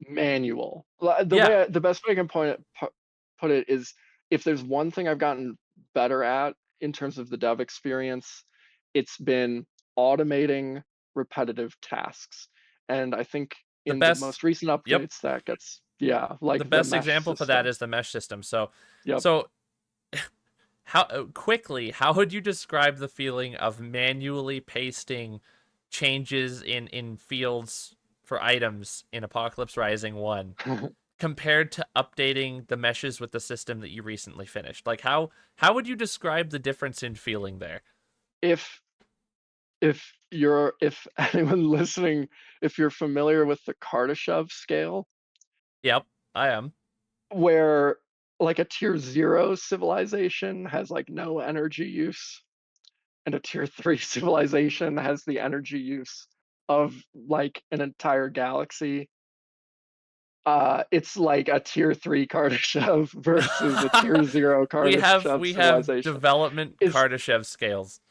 manual. Yeah. The best way I can put it is if there's one thing I've gotten better at in terms of the dev experience, it's been automating repetitive tasks. And I think The in the best most recent Yep. updates that gets, yeah, The like the best mesh example for that system. is the mesh system. So Yep. so how quickly, how would you describe the feeling of manually pasting changes in fields for items in Apocalypse Rising 1 compared to updating the meshes with the system that you recently finished? Like how would you describe the difference in feeling there? if if anyone listening, if you're familiar with the Kardashev scale, Yep, I am. where like a tier 0 civilization has like no energy use and a tier 3 civilization has the energy use of like an entire galaxy, It's like a tier 3 Kardashev versus a tier 0 we Kardashev have civilization. development Is Kardashev scales.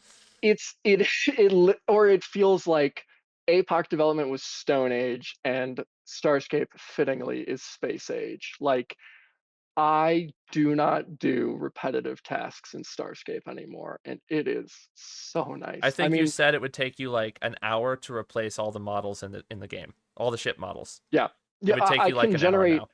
or it feels like APOC development was Stone Age and Starscape fittingly is Space Age. Like, I do not do repetitive tasks in Starscape anymore, and it is so I nice. I think you mean, said it would take you like an hour to replace all the models in the game, all the ship models. yeah, It yeah, would take I you like can an hour generate now.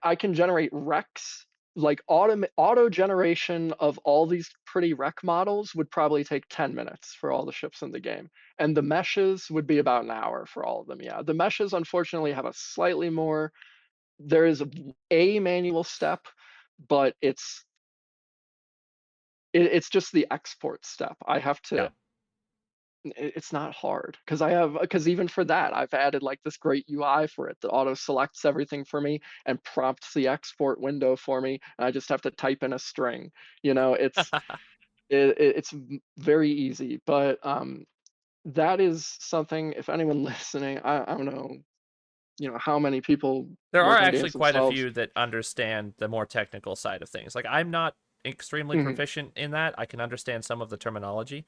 I can generate recs. Like auto generation of all these pretty rec models would probably take 10 minutes for all the ships in the game. And the meshes would be about an hour for all of them. Yeah. The meshes unfortunately have a slightly more, there is a manual step, but it's just the export step. I have Yeah. to, it's not hard because even for that I've added like this great UI for it that auto selects everything for me and prompts the export window for me, and I just have to type in a string. It's very easy, but that is something, if anyone listening, I don't know, how many people There are work on actually games quite a themselves. few that understand the more technical side of things. Like I'm not extremely Mhm. proficient in that. I can understand some of the terminology,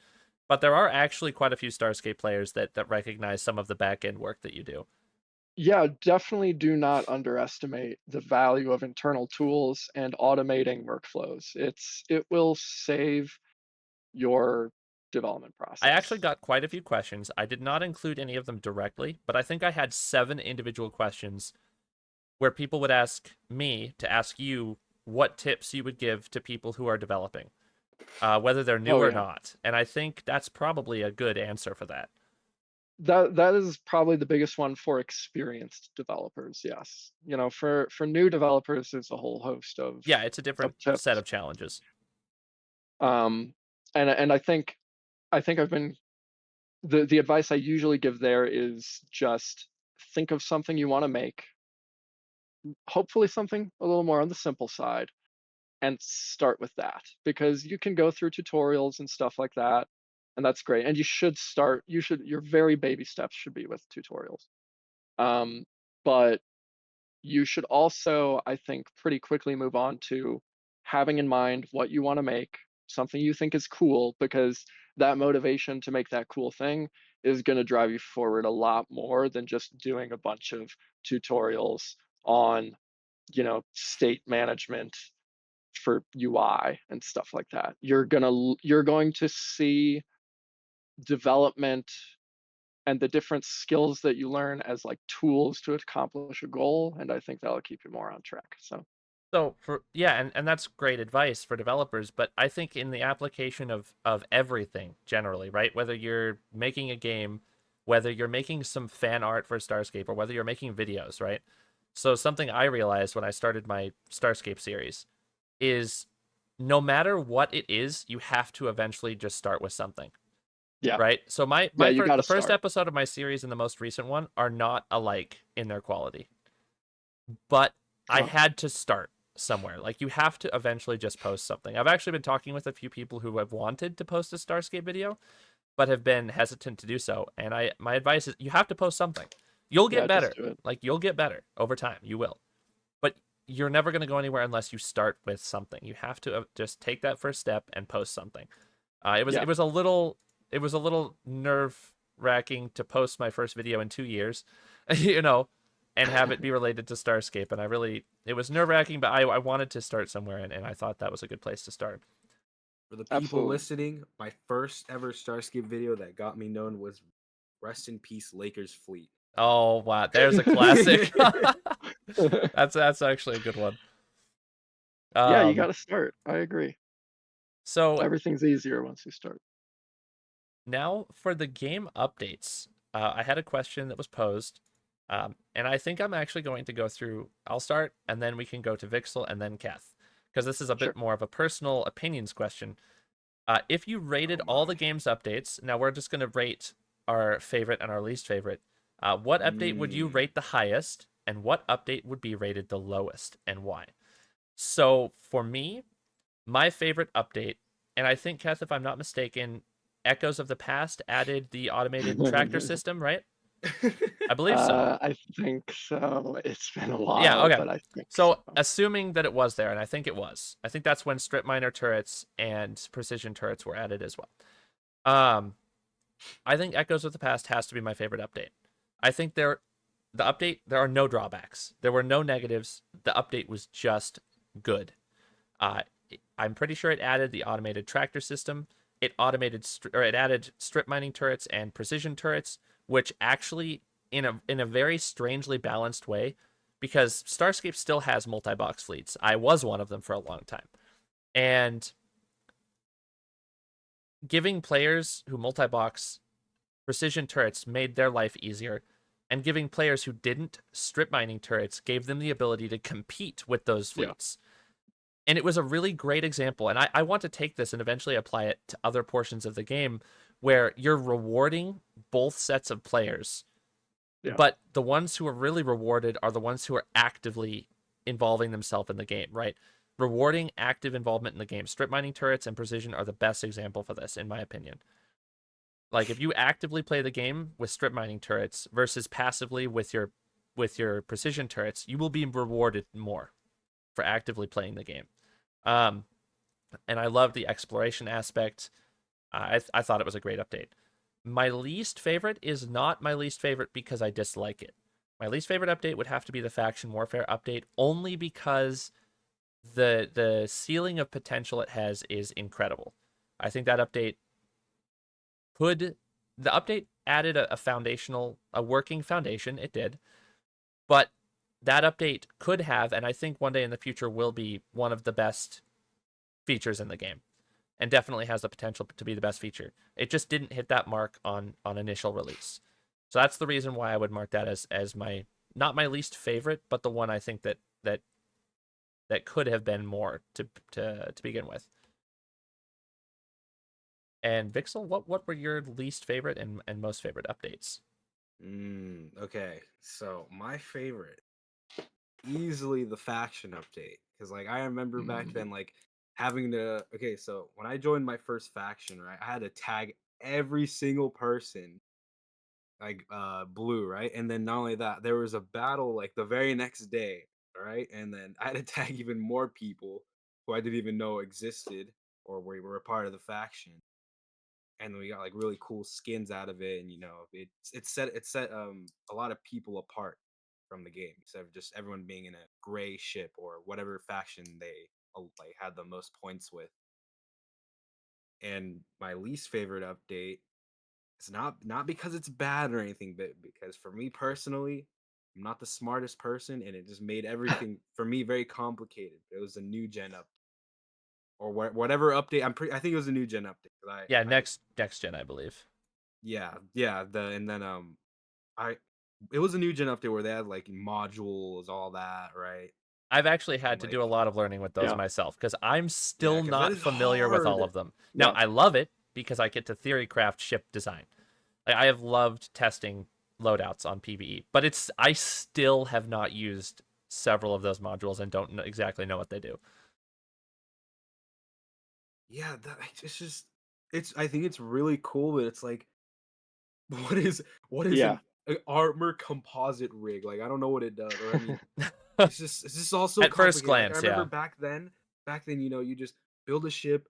but there are actually quite a few Starscape players that recognize some of the back end work that you do. Yeah, definitely do not underestimate the value of internal tools and automating workflows. It will save your development I actually process. got quite a few questions. I did not include any of them directly, but I think I had 7 individual questions where people would ask me to ask you what tips you would give to people who are developing, whether they're new Oh or yeah. not. And I think that's probably a good answer for that. That is probably the biggest one for experienced developers, yes. For new developers, there's a whole host Yeah, it's a different of set tips. of challenges. Um, and I think I've been the advice I usually give there is just think of something you want to make, hopefully something a little more on the simple side, and start with that because you can go through tutorials and stuff like that, and that's great. And your very baby steps should be with tutorials. But you should also, I think, pretty quickly move on to having in mind what you want to make, something you think is cool, because that motivation to make that cool thing is going to drive you forward a lot more than just doing a bunch of tutorials on, state management for UI and stuff like that. You're going to see development and the different skills that you learn as like tools to accomplish a goal, and I think that'll keep you more on track. So So for yeah, and that's great advice for developers, but I think in the application of everything generally, right? Whether you're making a game, whether you're making some fan art for Starscape, or whether you're making videos, right? So something I realized when I started my Starscape series is no matter what it is, you have to eventually just start with something, yeah, right? So yeah, you got the to first start. episode of my series and the most recent one are not alike in their quality, but I Oh, had to start somewhere. Like you have to eventually just post something. I've actually been talking with a few people who have wanted to post a Starscape video, but have been hesitant to do so. And my advice is you have to post something. You'll get yeah, just better. do it. Like you'll get better over time. You will. But you're never going to go anywhere unless you start with something. You have to just take that first step and post something. Yeah, It was a little nerve wracking to post my first video in 2 years, you know, and have it be related to Starscape. And it was nerve wracking, but I wanted to start somewhere, and I thought that was a good place to start. For the people absolutely. listening, my first ever Starscape video that got me known was "Rest in Peace, Lakers Fleet." Oh wow, there's a classic. That's actually a good one. Yeah, you got Um, to start. I agree. so Everything's easier once you start. now for the game updates, I had a question that was posed, and I think I'm actually going to go through. I'll start, and then we can go to Vxyl and then Keth, because this is a bit Sure. more of a personal opinions question. If you rated Oh all my. the game's updates, now we're just going to rate our favorite and our least favorite. What update would you Mm. rate the highest, and what update would be rated the lowest, and why? So for me, my favorite update, and I think, Keth, if I'm not mistaken, Echoes of the Past added the automated tractor system, right? I believe so. I think so. It's been a Yeah, while, okay. but I think so. So assuming that it was there, and I think it was, I think that's when strip miner turrets and precision turrets were added as well. Um, I think Echoes of the Past has to be my favorite update. I think the update, there are no drawbacks. There were no negatives. The update was just good. Uh, I'm pretty sure it added the automated tractor system. It added strip mining turrets and precision turrets, which actually in a very strangely balanced way, because Starscape still has multi-box fleets. I was one of them for a long time, and giving players who multi-box precision turrets made their life easier, and giving players who didn't strip mining turrets gave them the ability to compete with those Yeah. fleets. And it was a really great example. And I want to take this and eventually apply it to other portions of the game where you're rewarding both sets of players. Yeah. But the ones who are really rewarded are the ones who are actively involving themselves in the game, right? Rewarding active involvement in the game. Strip mining turrets and precision are the best example for this, in my opinion. Like if you actively play the game with strip mining turrets versus passively with your precision turrets, you will be rewarded more for actively playing the game. Um, and I love the exploration aspect. I thought it was a great update. My least favorite is not my least favorite because I dislike it. My least favorite update would have to be the faction warfare update, only because the ceiling of potential it has is incredible. I think that update could the update added a working foundation. It did, but that update could have, and I think one day in the future will be one of the best features in the game, and definitely has the potential to be the best feature. It just didn't hit that mark on initial release. So that's the reason why I would mark that as my not my least favorite, but the one I think that could have been more to begin with. And Vxyl, what were your least favorite and most favorite updates? Okay, so my favorite, easily the faction update, because like I remember back Mm, then, like having to. Okay, so when I joined my first faction, right, I had to tag every single person like blue, right, and then not only that, there was a battle like the very next day, right, and then I had to tag even more people who I didn't even know existed or were a part of the faction, and then we got like really cool skins out of it, and it set a lot of people apart from the game instead of just everyone being in a gray ship or whatever faction they like had the most points with. And my least favorite update is not because it's bad or anything, but because for me personally, I'm not the smartest person, and it just made everything for me very complicated. It was a new gen up or whatever update. I think it was a new gen update. 'Cause Yeah, I next gen, I believe. yeah. And then I it was a new gen update where they had like modules, all that, right? I've actually And had to do like, a lot of learning with those yeah. myself because I'm yeah, still because that not is familiar with all hard. of them. Now, Yeah. I love it because I get to theory craft ship design. Like, I have loved testing loadouts on PvE, but I still have not used several of those modules and don't exactly know what they do. Yeah, it's just it's I think it's really cool, but it's like what is Yeah. an armor composite rig? Like I don't know what it does, or I mean, it's just all so At first complicated. Like I glance, remember yeah. back then, you just build a ship,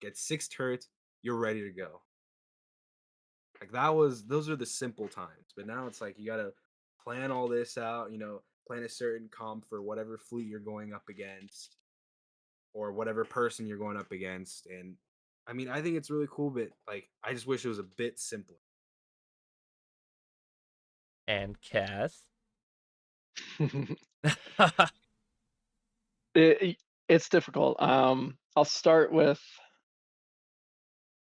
get 6 turrets, you're ready to go. Like those are the simple times. But now it's like you gotta plan all this out, plan a certain comp for whatever fleet you're going up against or whatever person you're going up against. And I mean, I think it's really cool, but like I just wish it was a bit simpler. And Kath. it, it's difficult. I'll start with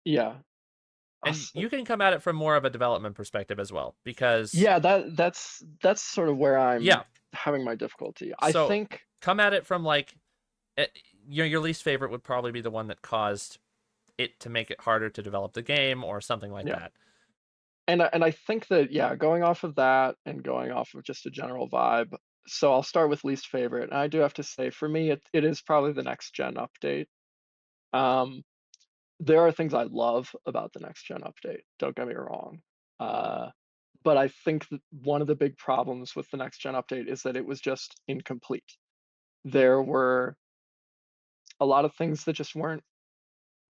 yeah. And you can come at it from more of a development perspective as well, because Yeah, that's sort of where yeah. I'm having my difficulty. I So think come at it from like your least favorite would probably be the one that caused it to make it harder to develop the game or something like yeah. that. And I think that yeah, going off of that and going off of just a general vibe. So I'll start with least favorite. And I do have to say for me it is probably the next gen update. Um there are things I love about the next gen update. Don't get me wrong. Uh but I think that one of the big problems with the next gen update is that it was just incomplete. There were a lot of things that just weren't,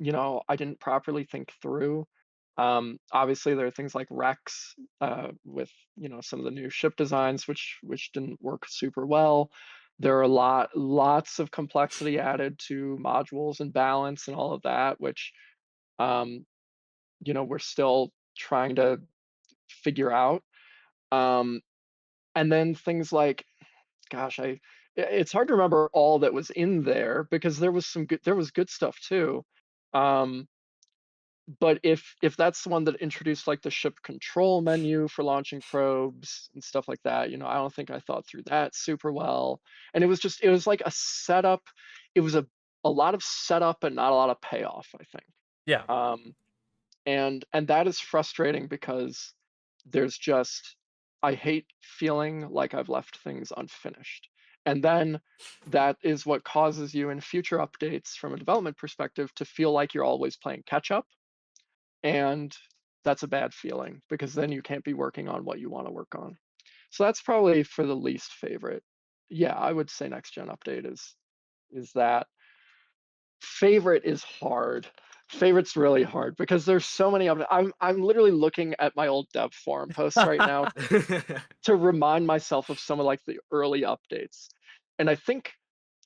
I didn't properly think through. Obviously, there are things like Rex with some of the new ship designs, which didn't work super well. There are lots of complexity added to modules and balance and all of that, which um, we're still trying to figure out. Um, and then things like, gosh, it's hard to remember all that was in there because there was good stuff too. Um, but if that's the one that introduced like the ship control menu for launching probes and stuff like that, I don't think I thought through that super well. And it was like a setup. It was a lot of setup and not a lot of payoff, I think. Yeah. Um, and that is frustrating because there's just I hate feeling like I've left things unfinished. And then that is what causes you in future updates from a development perspective to feel like you're always playing catch up, and that's a bad feeling because then you can't be working on what you want to work on. So that's probably for the least favorite. Yeah, I would say next gen update is that. Favorite is hard. Favorite's really hard because there's so many of it. I'm literally looking at my old dev forum posts right now to remind myself of some of like the early updates. And I think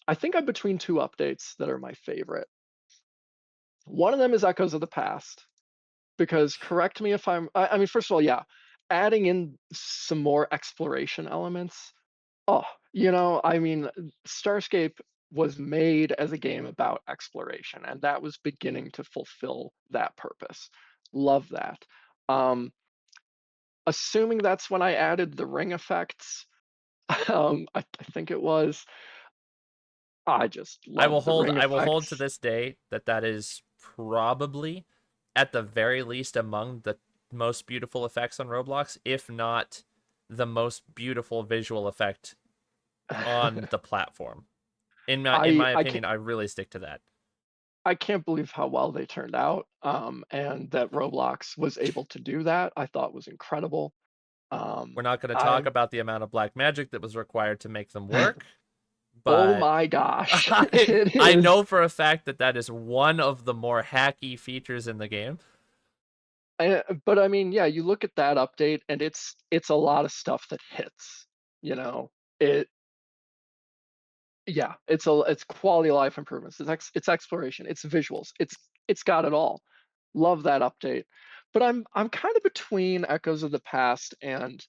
I'm between two updates that are my favorite. One of them is Echoes of the Past, because correct me if I mean, first of all, yeah, adding in some more exploration elements. Oh, I mean, Starscape was made as a game about exploration, and that was beginning to fulfill that purpose. Love that. Um, Assuming that's when I added the ring effects, I think it was. I just love the ring I will hold to effects. this day that that is probably at the very least among the most beautiful effects on Roblox, if not the most beautiful visual effect on the platform. In my I can't opinion, I really stick to that. I can't believe how well they turned out, and that Roblox was able to do that. I thought was incredible. We're not going to talk I about the amount of black magic that was required to make them work, Oh but my gosh, I it I is. know for a fact that that is one of the more hacky features in the game. But I mean, yeah, you look at that update, and it's a lot of stuff that hits. You know, it yeah, it's quality of life improvements. It's exploration. It's visuals. It's got it all. Love that update. But I'm kind of between Echoes of the Past and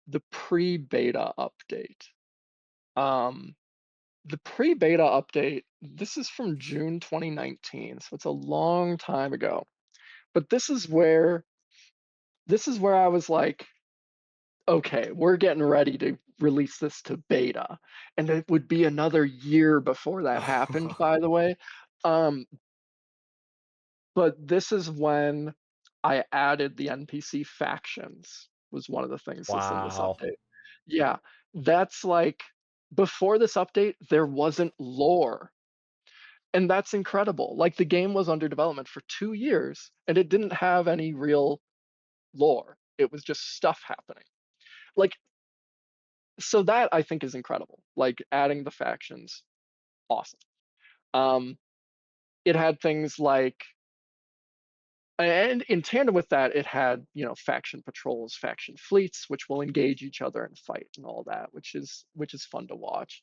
the pre-beta update. Um, the pre-beta update. This is from June 2019, so it's a long time ago. But this is where I was like, okay, we're getting ready to release this to beta. And it would be another year before that happened, by the way. Um, but this is when I added the NPC factions, was one of the things that's in this Wow. update. Yeah, that's like before this update, there wasn't lore. And that's incredible. Like the game was under development for 2 years and it didn't have any real lore. It was just stuff happening. Like, so that I think is incredible. Like adding the factions, awesome. Um, it had things like, and in tandem with that, it had faction patrols, faction fleets, which will engage each other and fight and all that, which is fun to watch.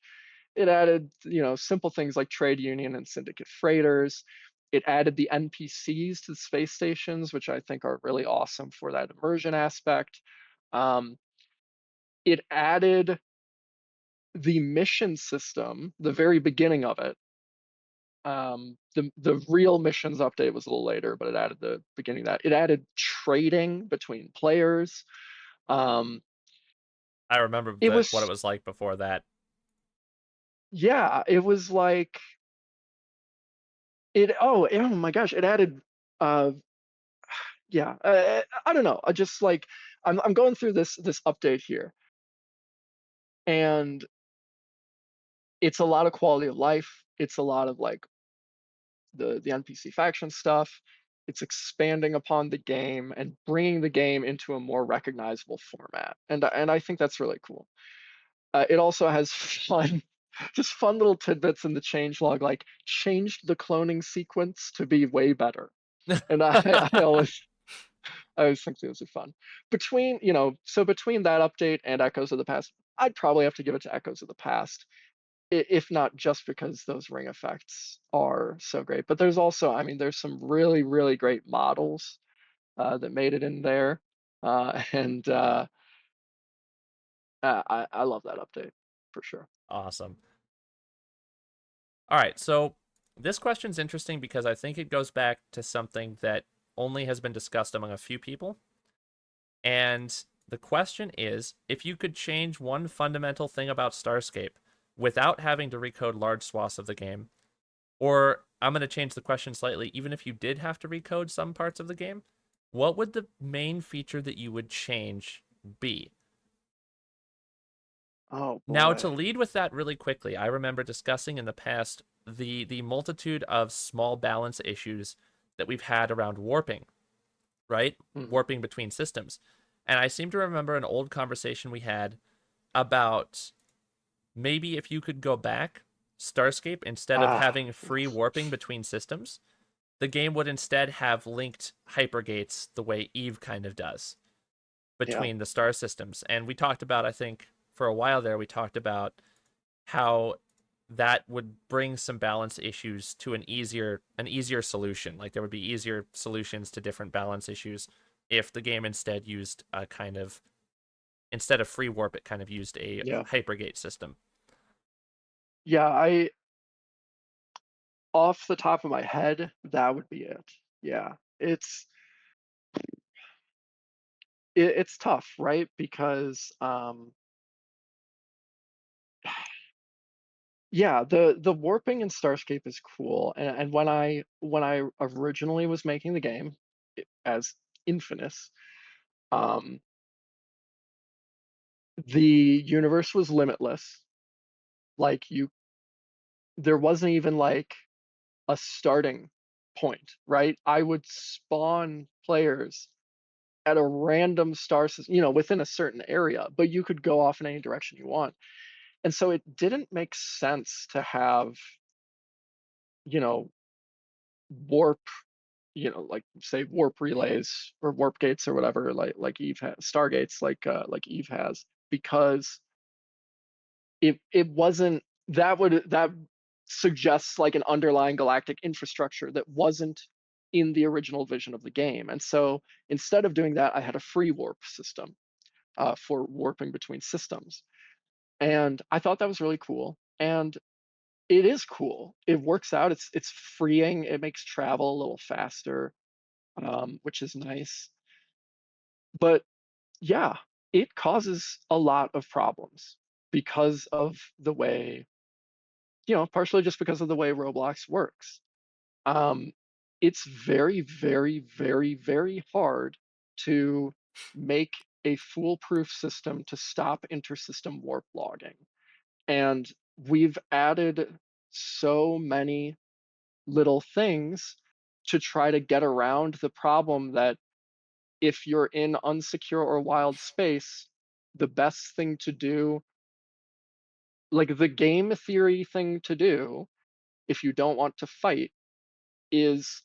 It added simple things like trade union and syndicate freighters. It added the NPCs to the space stations, which I think are really awesome for that immersion aspect. Um, it added the mission system, the very beginning of it. The real missions update was a little later, but it added the beginning of that. It added trading between players. Um, I remember it that what it was was like before that. Yeah, it was like it. Oh my gosh, it added. Uh, yeah, I don't know. I just like I'm going through this update here, and it's a lot of quality of life. It's a lot of like the NPC faction stuff. It's expanding upon the game and bringing the game into a more recognizable format, and I think that's really cool. It also has fun, just fun little tidbits in the changelog, like changed the cloning sequence to be way better, and I always think those are fun. Between, so between that update and Echoes of the Past, I'd probably have to give it to Echoes of the Past, if not just because those ring effects are so great. But there's also, I mean, there's some really, really great models that made it in there. And I love that update for sure. Awesome. All right, so this question's interesting because I think it goes back to something that only has been discussed among a few people. And the question is, if you could change one fundamental thing about Starscape without having to recode large swaths of the game, or I'm going to change the question slightly, even if you did have to recode some parts of the game, what would the main feature that you would change be? Oh Now, to boy. lead with that really quickly, I remember discussing in the past the multitude of small balance issues that we've had around warping, right? Mhm. Warping between systems. And I seem to remember an old conversation we had about maybe if you could go back, Starscape, instead of Ah, having free warping between systems, the game would instead have linked hypergates the way Eve kind of does yeah, between the star systems. And we talked about, I think, for a while there, we talked about how that would bring some balance issues to an easier solution. Like there would be easier solutions to different balance issues if the game instead used a kind of instead of free warp, it kind of used a yeah, hypergate system. yeah. I Off the top of my head, that would be it. Yeah, it's tough, right? Because yeah, the warping in Starscape is cool, and when I originally was making the game as Infinus, um, the universe was limitless. Like there wasn't even like a starting point, right? I would spawn players at a random star system, within a certain area, but you could go off in any direction you want. And so it didn't make sense to have, you know, warp, like say warp relays or warp gates or whatever, like Eve has, stargates, like Eve has, because it wasn't that suggests like an underlying galactic infrastructure that wasn't in the original vision of the game. And so instead of doing that, I had a free warp system for warping between systems. And I thought that was really cool. And it is cool. It works out. It's freeing. It makes travel a little faster, which is nice. But yeah, it causes a lot of problems because of the way, partially just because of the way Roblox works. Um, it's very, very, very, very hard to make a foolproof system to stop intersystem warp logging. And we've added so many little things to try to get around the problem that if you're in unsecure or wild space, the best thing to do, like the game theory thing to do, if you don't want to fight, is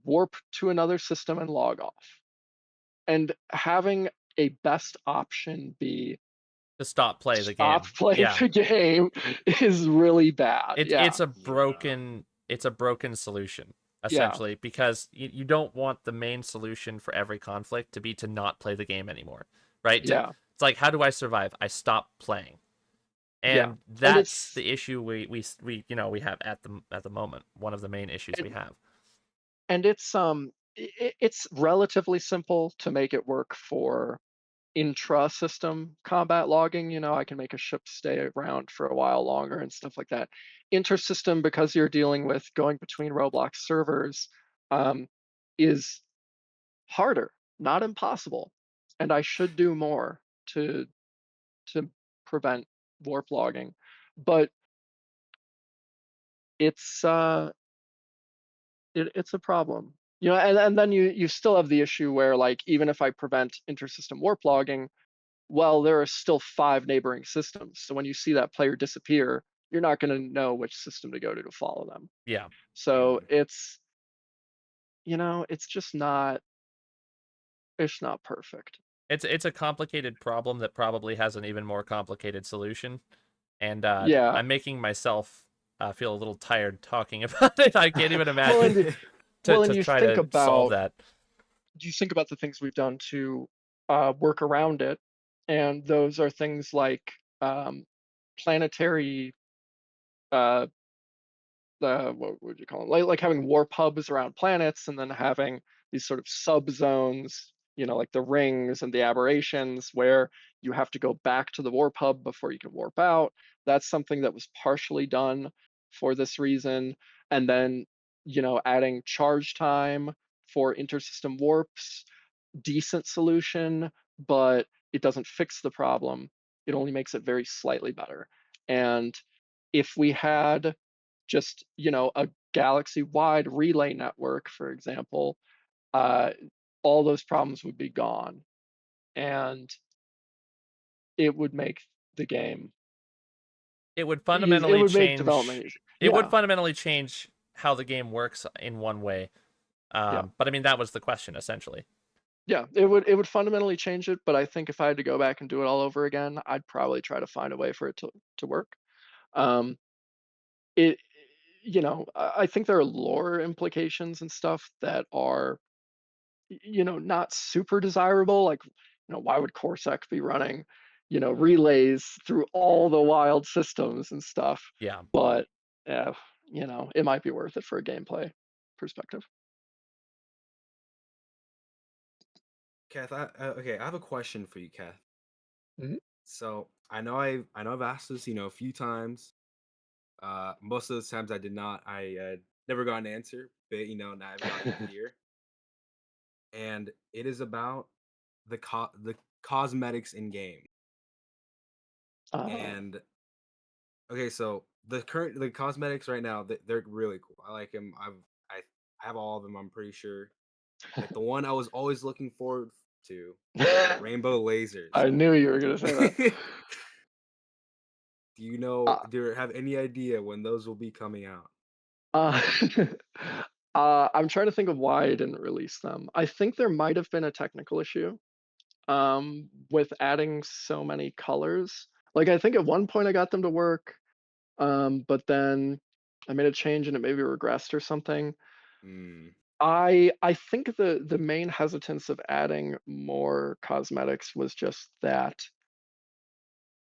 warp to another system and log off. And having a best option be To stop play the stop game. playing Yeah. the game is really bad. It's Yeah. it's a Yeah. broken solution Yeah. essentially because you don't want the main solution for every conflict to be to not play the game anymore, right? Yeah. It's like how do I survive? I stop playing. Yeah. And And that's the issue we have at the moment. One of the main issues we and, have. and it's relatively simple to make it work for intra-system combat logging. I can make a ship stay around for a while longer and stuff like that. Inter-system, because you're dealing with going between Roblox servers, um, is harder, not impossible. And I should do more to prevent warp logging. But it's it's a problem. And then you still have the issue where, like, even if I prevent intersystem warp logging, well, there are still 5 neighboring systems. So when you see that player disappear, you're not going to know which system to go to follow them. Yeah. So Mm. it's just not, it's not perfect. It's a complicated problem that probably has an even more complicated solution. And Yeah. I'm making myself feel a little tired talking about it. I can't even Well, imagine and to, well, and to try to solve that. you think about the things we've done to work around it, and those are things like planetary uh, what would you call it? Like having warp hubs around planets, and then having these sort of subzones, like the rings and the aberrations, where you have to go back to the warp hub before you can warp out. That's something that was partially done for this reason. And then, adding charge time for intersystem warps, decent solution, but it doesn't fix the problem. It only makes it very slightly better. And if we had just, a galaxy-wide relay network, for example, uh, all those problems would be gone, and it would make the game It would easy. It fundamentally would make development change. easy. It would Yeah, fundamentally change how the game works in one way. yeah, But I mean, that was the question essentially. yeah. It would fundamentally change it, but I think if I had to go back and do it all over again, I'd probably try to find a way for it to work. Um, it, I think there are lore implications and stuff that are, not super desirable. Like, why would Corsac be running, relays through all the wild systems and stuff? Yeah. But yeah, it might be worth it for a gameplay perspective. Kath, okay, I have a question for you, Kath. Mhm. So I know I've asked this, a few times. Most of those times I did not. I never got an answer, but now I've gotten it here, and it is about the cosmetics in game. uh, And okay, so the cosmetics right now, they're really cool. I like them. I have all of them. I'm pretty sure. But the one I was always looking forward to are the rainbow lasers. I knew you were gonna say that. Uh, Do you have any idea when those will be coming out? uh, I'm trying to think of why I didn't release them. I think there might have been a technical issue with adding so many colors. Like, I think at one point I got them to work, but then I made a change and it maybe regressed or something. Hmm. I think the main hesitance of adding more cosmetics was just that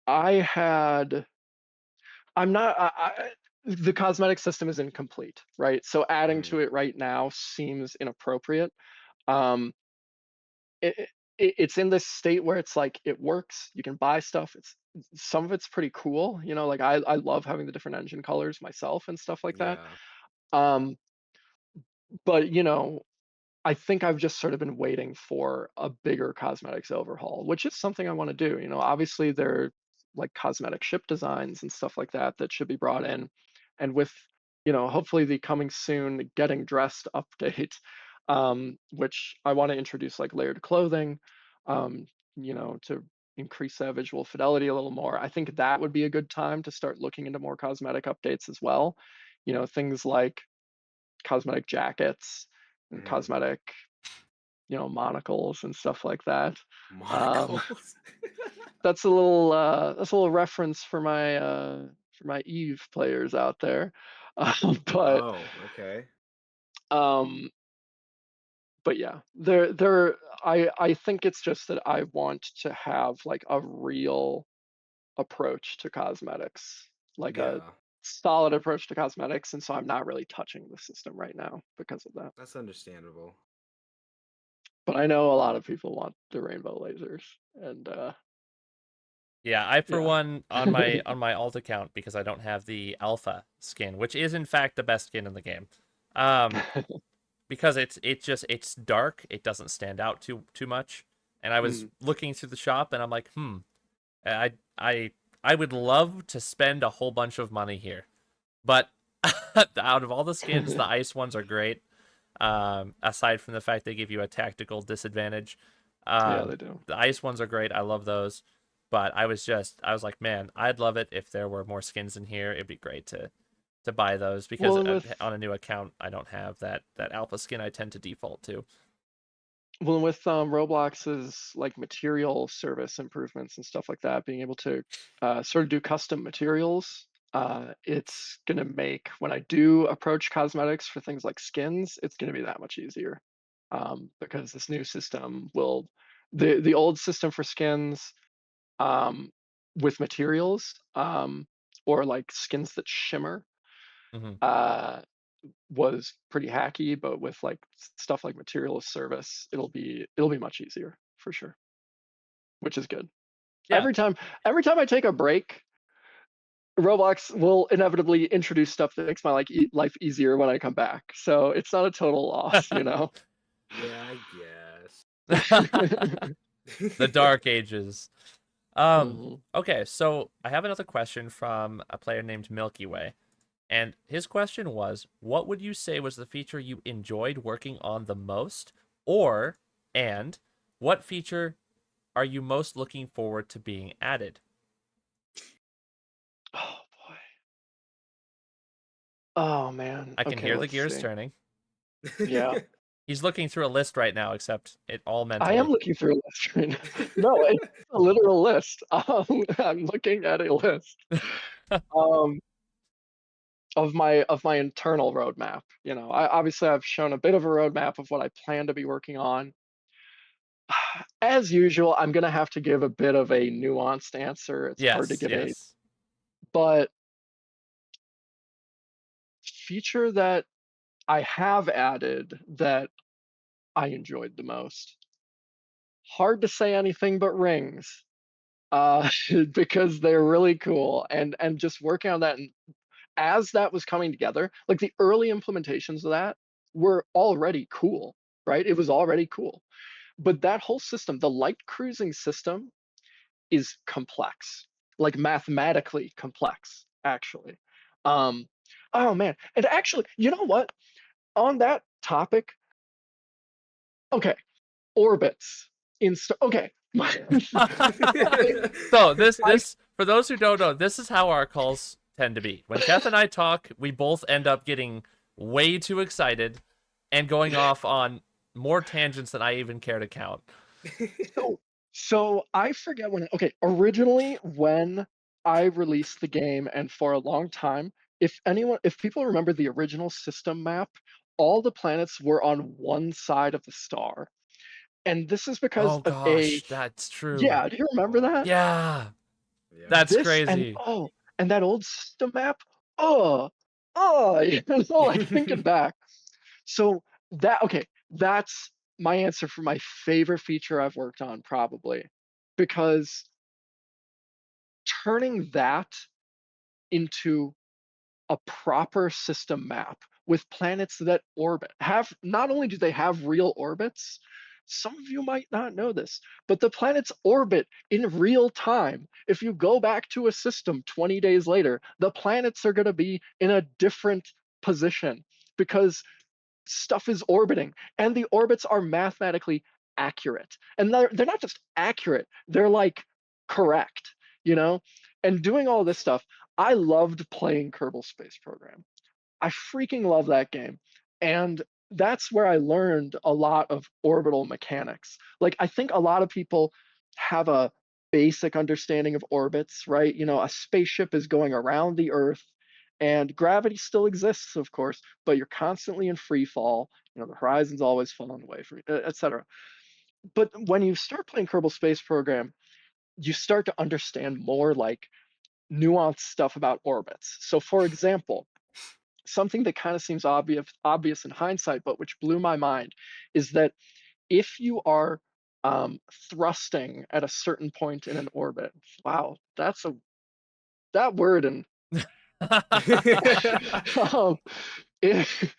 I had I'm not the cosmetic system is incomplete, right? So adding Hmm. to it right now seems inappropriate. Um, it, it's in this state where it's like it works. You can buy stuff. It's some of it's pretty cool, like I love having the different engine colors myself and stuff like that. Yeah, Um, but I think I've just sort of been waiting for a bigger cosmetics overhaul, which is something I want to do. Obviously there are like cosmetic ship designs and stuff like that that should be brought in. And with, hopefully the coming soon getting dressed update, which I want to introduce like layered clothing, to increase that visual fidelity a little more. I think that would be a good time to start looking into more cosmetic updates as well. Things like cosmetic jackets and hmm. cosmetic, monocles and stuff like that. Um, Monocles. that's a little reference for my Eve players out there. But Oh, okay. um, but yeah, I think it's just that I want to have like a real approach to cosmetics, like a Yeah, solid approach to cosmetics, and so I'm not really touching the system right now because of that. that's understandable. But I know a lot of people want the rainbow lasers, and Yeah, I for yeah. one on my alt account because I don't have the alpha skin, which is in fact the best skin in the game. Um, because it's dark, it doesn't stand out too much. And I was Mm. looking through the shop and I'm like, I I I would love to spend a whole bunch of money here. But out of all the skins, the ice ones are great. Aside from the fact they give you a tactical disadvantage. Yeah, they do. The ice ones are great. I love those. But I was like, man, I'd love it if there were more skins in here. It'd be great to buy those because Well, and with on a new account I don't have that alpha skin I tend to default to. Roblox's like material service improvements and stuff like that, being able to sort of do custom materials, it's gonna make when I do approach cosmetics for things like skins, it's gonna be that much easier. Because this new system will, the old system for skins um, with materials or like skins that shimmer Hmm. uh, was pretty hacky, but with like stuff like material as service, it'll be much easier for sure, which is good. Yeah. Every time I take a break, Roblox will inevitably introduce stuff that makes my life easier when I come back. So it's not a total loss, you know. Yeah, I guess. The dark ages. Mhm. Okay, so I have another question from a player named Milky Way. And his question was, what would you say was the feature you enjoyed working on the most? And what feature are you most looking forward to being added? Oh boy. Oh man. I can Okay, hear the let's gears see. turning. Yeah. He's looking through a list right now, except it all I am mentally. looking through a list right now. No, it's a literal list. I'm looking at a list um, of my internal roadmap. You know, obviously I've shown a bit of a roadmap of what I plan to be working on. As usual, I'm gonna have to give a bit of a nuanced answer. It's hard to Yes, give a, yes. but feature that I have added that I enjoyed the most. Hard to say anything but rings, because they're really cool, and just working on that, and as that was coming together, like the early implementations of that were already cool, right? It was already cool, but that whole system, the light cruising system, is complex, like mathematically complex, actually. Um, oh man, and actually, you know what? On that topic, okay, orbits okay. So this I this for those who don't know, this is how our calls tend to be. When Keth and I talk, we both end up getting way too excited and going off on more tangents than I even care to count. so so I forget when. Okay, originally when I released the game, and for a long time, if people remember the original system map, all the planets were on one side of the star, and this is because Oh of a, gosh, that's true. yeah. Do you remember Oh, that? Yeah, yeah. that's This crazy. and that old system map. Oh, oh, you know, like thinking back. So that okay, that's my answer for my favorite feature I've worked on probably, because turning that into a proper system map with planets that orbit have, not only do they have real orbits, some of you might not know this, but the planets orbit in real time. If you go back to a system 20 days later, the planets are going to be in a different position because stuff is orbiting, and the orbits are mathematically accurate, and they're not just accurate, they're like correct, you know. And doing all this stuff, I loved playing Kerbal Space Program. I freaking love that game. And that's where I learned a lot of orbital mechanics. Like, I think a lot of people have a basic understanding of orbits, right? You know, a spaceship is going around the Earth, and gravity still exists, of course, but you're constantly in free fall. You know, the horizon's always falling away from you, etc. But when you start playing Kerbal Space Program, you start to understand more like nuanced stuff about orbits. So, for example, something that kind of seems obvious in hindsight, but which blew my mind, is that if you are thrusting at a certain point in an orbit, wow, that word. And um, if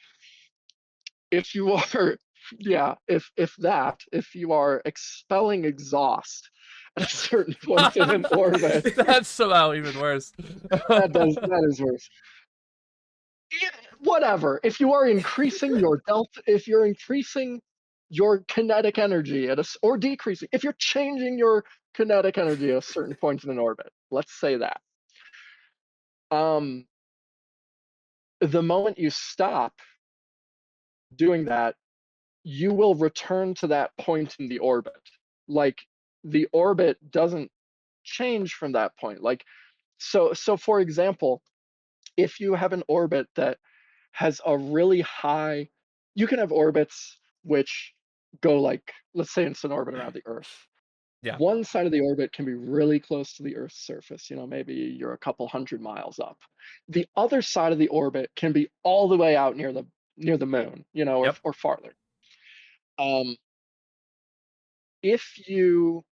if you are, yeah, if you are expelling exhaust at a certain point in an orbit, That's somehow even worse. that is worse. Yeah, whatever. If you are increasing your delta, if you're increasing your kinetic energy or decreasing, if you're changing your kinetic energy at a certain point in an orbit, let's say that. The moment you stop doing that, you will return to that point in the orbit. Like the orbit doesn't change from that point. Like so for example, if you have an orbit that has a really high, you can have orbits which go like, let's say it's an orbit around the Earth. Yeah. One side of the orbit can be really close to the Earth's surface, maybe you're a couple hundred miles up. The other side of the orbit can be all the way out near the moon, Yep. or farther. If you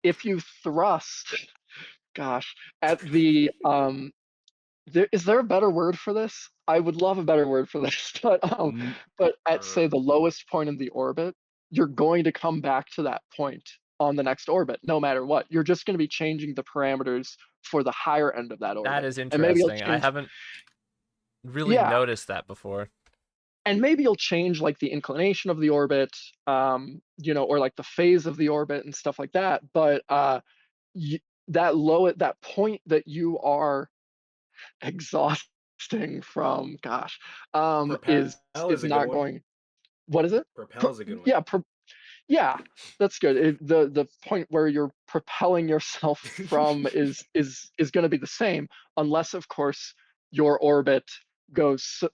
if you thrust, gosh, at the is there a better word for this? I would love a better word for this, but at say the lowest point in the orbit, you're going to come back to that point on the next orbit, no matter what. You're just going to be changing the parameters for the higher end of that orbit. That is And maybe you'll interesting. I change, haven't really yeah, noticed that before. and maybe you'll change like the inclination of the orbit, or like the phase of the orbit and stuff like that. But that point that you are exhausting from, gosh, Propel is is a good not one. going. What is it? Propel is a good one. Yeah, yeah, that's good. The point where you're propelling yourself from is going to be the same, unless of course your orbit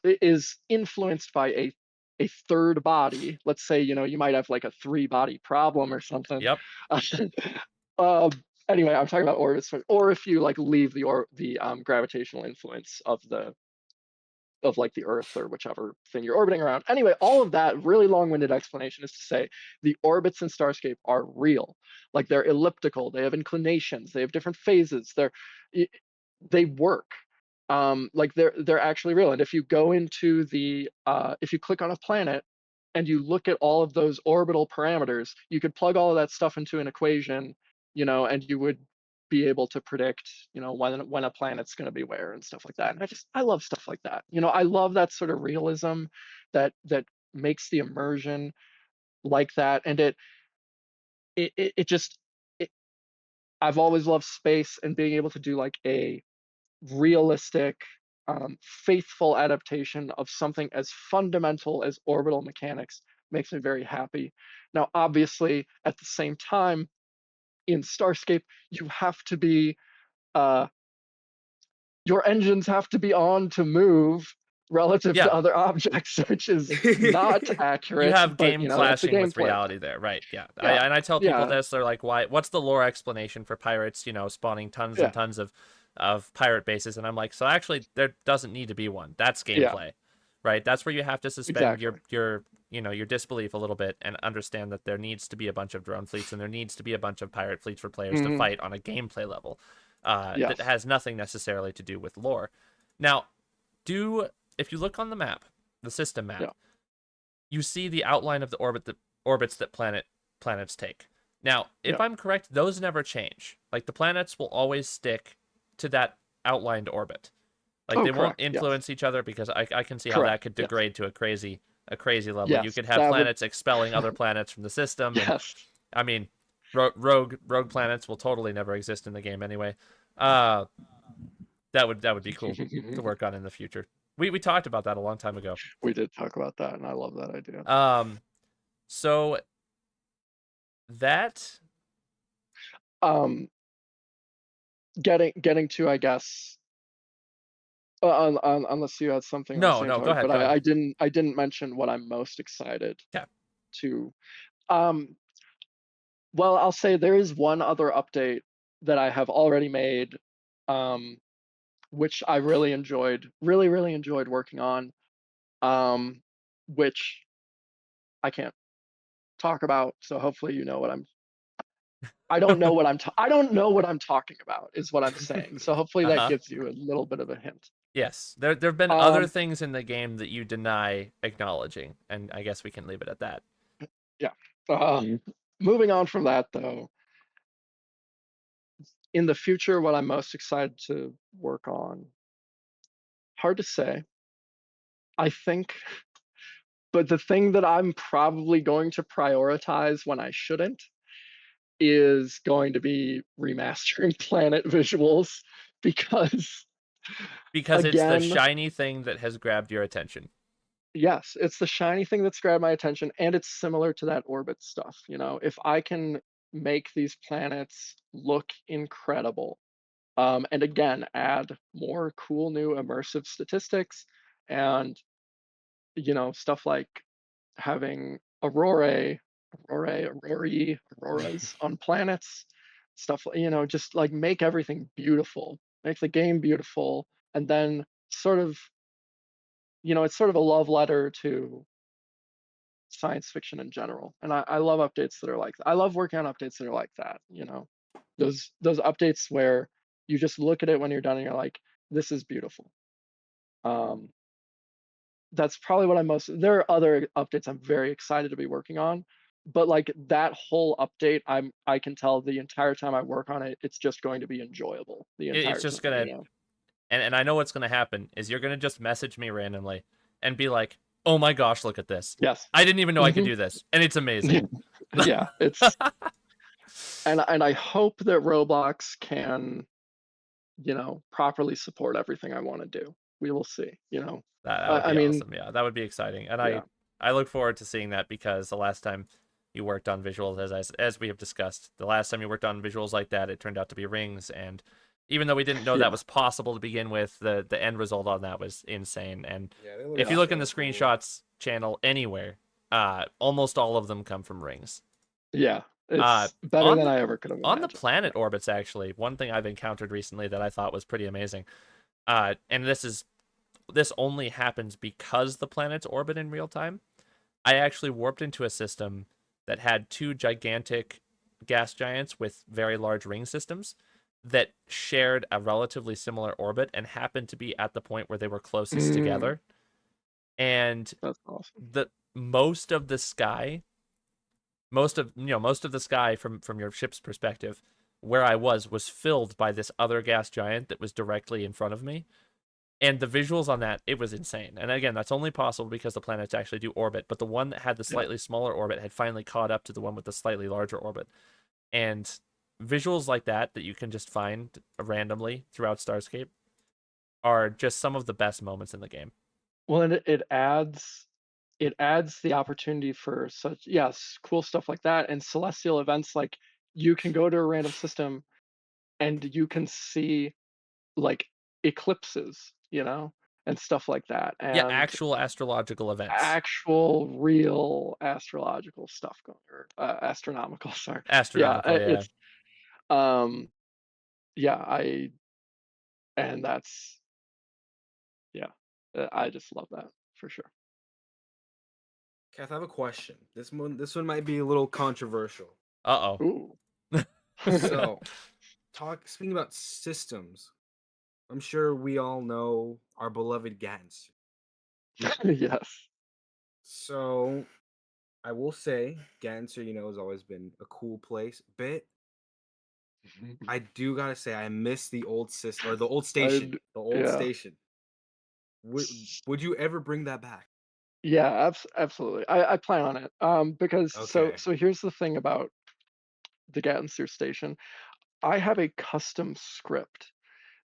is influenced by a third body. Let's say you might have like a 3-body problem or something. Yep. uh, anyway, I'm talking about orbits, or if you like leave the gravitational influence of like the Earth or whichever thing you're orbiting around. Anyway, all of that really long-winded explanation is to say the orbits in Starscape are real. Like they're elliptical, they have inclinations, they have different phases. They work. Like they're actually real. And if you go into if you click on a planet and you look at all of those orbital parameters, you could plug all of that stuff into an equation, and you would be able to predict, when a planet's going to be where and stuff like that. And I love stuff like that. I love that sort of realism that makes the immersion like that. And it just it, I've always loved space, and being able to do like a realistic, faithful adaptation of something as fundamental as orbital mechanics makes me very happy. Now, obviously, at the same time, in Starscape, you have to be uh, your engines have to be on to move relative to Yeah. other objects, which is not You accurate, have but game that's a clashing with gameplay reality thing. there, right? Yeah. Yeah, And I tell people yeah, this, they're like, what's the lore explanation for pirates, spawning tons and yeah, tons of pirate bases? And I'm like, so actually there doesn't need to be one. That's yeah, gameplay. Right? That's where you have to suspend exactly. your disbelief a little bit and understand that there needs to be a bunch of drone fleets and there needs to be a bunch of pirate fleets for players to fight on a gameplay level. That Yes. has nothing necessarily to do with lore. Now, if you look on the map, the system map, Yeah. you see the outline of the orbits that planets take. Now, if Yeah. I'm correct, those never change. Like the planets will always stick to that outlined orbit. Like Oh, they won't correct. Yes. influence each other, because I can see how Correct. that could Yes. degrade to a crazy level. You Yes. could have That would. planets expelling other planets from the system, and Yes. I mean, rogue planets will totally never exist in the game anyway. Uh, that would be cool to work on in the future. We talked about that a long time ago. We did talk about that, and I love that idea. So that Getting to, I guess, unless you had something on the same no, go topic, ahead, but go ahead. I didn't mention what I'm most excited Yeah. to. Um, well, I'll say there is one other update that I have already made, which I really enjoyed, really enjoyed working on, which I can't talk about. So hopefully you know what I'm. I don't know what I don't know what I'm talking about, is what I'm saying. So hopefully that Uh-huh. gives you a little bit of a hint. Yes, there've been other Um, things in the game that you deny acknowledging, and I guess we can leave it at that. yeah. Moving on from that, though, in the future, what I'm most excited to work on Hard to say. I think, but the thing that I'm probably going to prioritize when I shouldn't is going to be remastering Planet visuals because Because it's the again, shiny thing that has grabbed your attention. yes, it's the shiny thing that's grabbed my attention, and it's similar to that orbit stuff. If I can make these planets look incredible, and again, add more cool new immersive statistics and stuff like having auroras on planets, stuff just like make everything beautiful, make the game beautiful, and then sort of it's sort of a love letter to science fiction in general. And I love updates that are like that. I love working on updates that are like that. Those updates where you just look at it when you're done and you're like, this is beautiful. Um, that's probably what I'm most. There are other updates I'm very excited to be working on, but like that whole update, I can tell the entire time I work on it, it's just going to be enjoyable the It's entire just time. gonna, and I know what's gonna happen is you're gonna just message me randomly and be like, "Oh my gosh, look at this! Yes. I didn't even know I could do this, and it's amazing." Yeah, it's and I hope that Roblox can properly support everything I want to do. We will see. That would I be mean, awesome. Yeah, that would be exciting, and yeah, I look forward to seeing that because the last time you worked on visuals, as we have discussed, the last time you worked on visuals like that, it turned out to be rings, and even though we didn't know that yeah, was possible to begin with, the end result on that was insane. And Yeah, they look if you yeah, look in the so cool. screenshots channel anywhere, almost all of them come from rings. yeah. Uh, It's better on than the I ever could have on the imagined. planet orbits, actually, one thing I've encountered recently that I thought was pretty amazing. And this only happens because the planets orbit in real time. I actually warped into a system that had two gigantic gas giants with very large ring systems that shared a relatively similar orbit and happened to be at the point where they were closest Mm, together. And that's awesome. the most of the sky, most of the sky from your ship's perspective, where I was filled by this other gas giant that was directly in front of me. And the visuals on that, it was insane. And again, that's only possible because the planets actually do orbit. But the one that had the Yeah, slightly smaller orbit had finally caught up to the one with the slightly larger orbit. And visuals like that you can just find randomly throughout Starscape are just some of the best moments in the game. well, and it adds the opportunity for such, yes, cool stuff like that, and celestial events. Like you can go to a random system and you can see like eclipses, and stuff like that, Yeah, and actual astrological events. actual real astrological stuff going, or astronomical. Sorry. Yeah, Astronomical, yeah. it's um yeah, and that's yeah, I just love that for sure. Kath, I have a question. This one might be a little controversial. Uh Ooh. oh. So, speaking about systems, I'm sure we all know our beloved Gans. Yes. So, I will say, Ganser, has always been a cool place. But I do gotta say, I miss the old system or the old station. I'd, The old yeah. station. Would you ever bring that back? Yeah, absolutely. I plan on it. Because so Okay. so here's the thing about the Gatlinster station. I have a custom script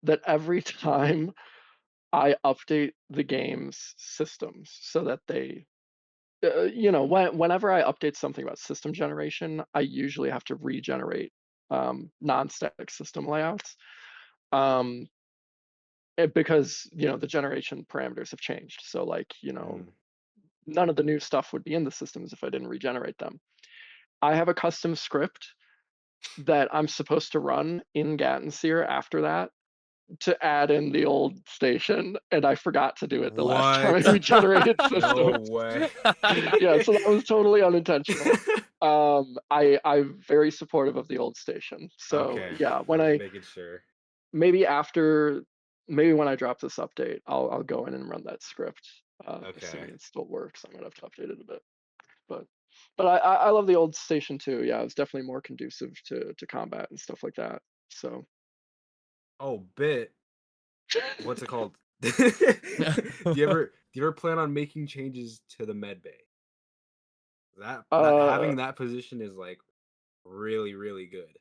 that every time I update the game's systems so that they whenever I update something about system generation, I usually have to regenerate non-static system layouts. Um, because the generation parameters have changed. So like, Mm. none of the new stuff would be in the systems if I didn't regenerate them. I have a custom script that I'm supposed to run in Gattenseer after that to add in the old station, and I forgot to do it the last time I What? regenerated No systems. way. Yeah, so that was totally unintentional. I'm very supportive of the old station. So Okay. yeah, when I'm just I making sure. maybe after maybe when I drop this update, I'll go in and run that script. Okay. Assuming it still works, I'm gonna have to update it a bit. But I love the old station too. Yeah, it's definitely more conducive to combat and stuff like that. So Oh, bit. What's it called? Do you ever plan on making changes to the med bay? That Uh, having that position is like really, really good.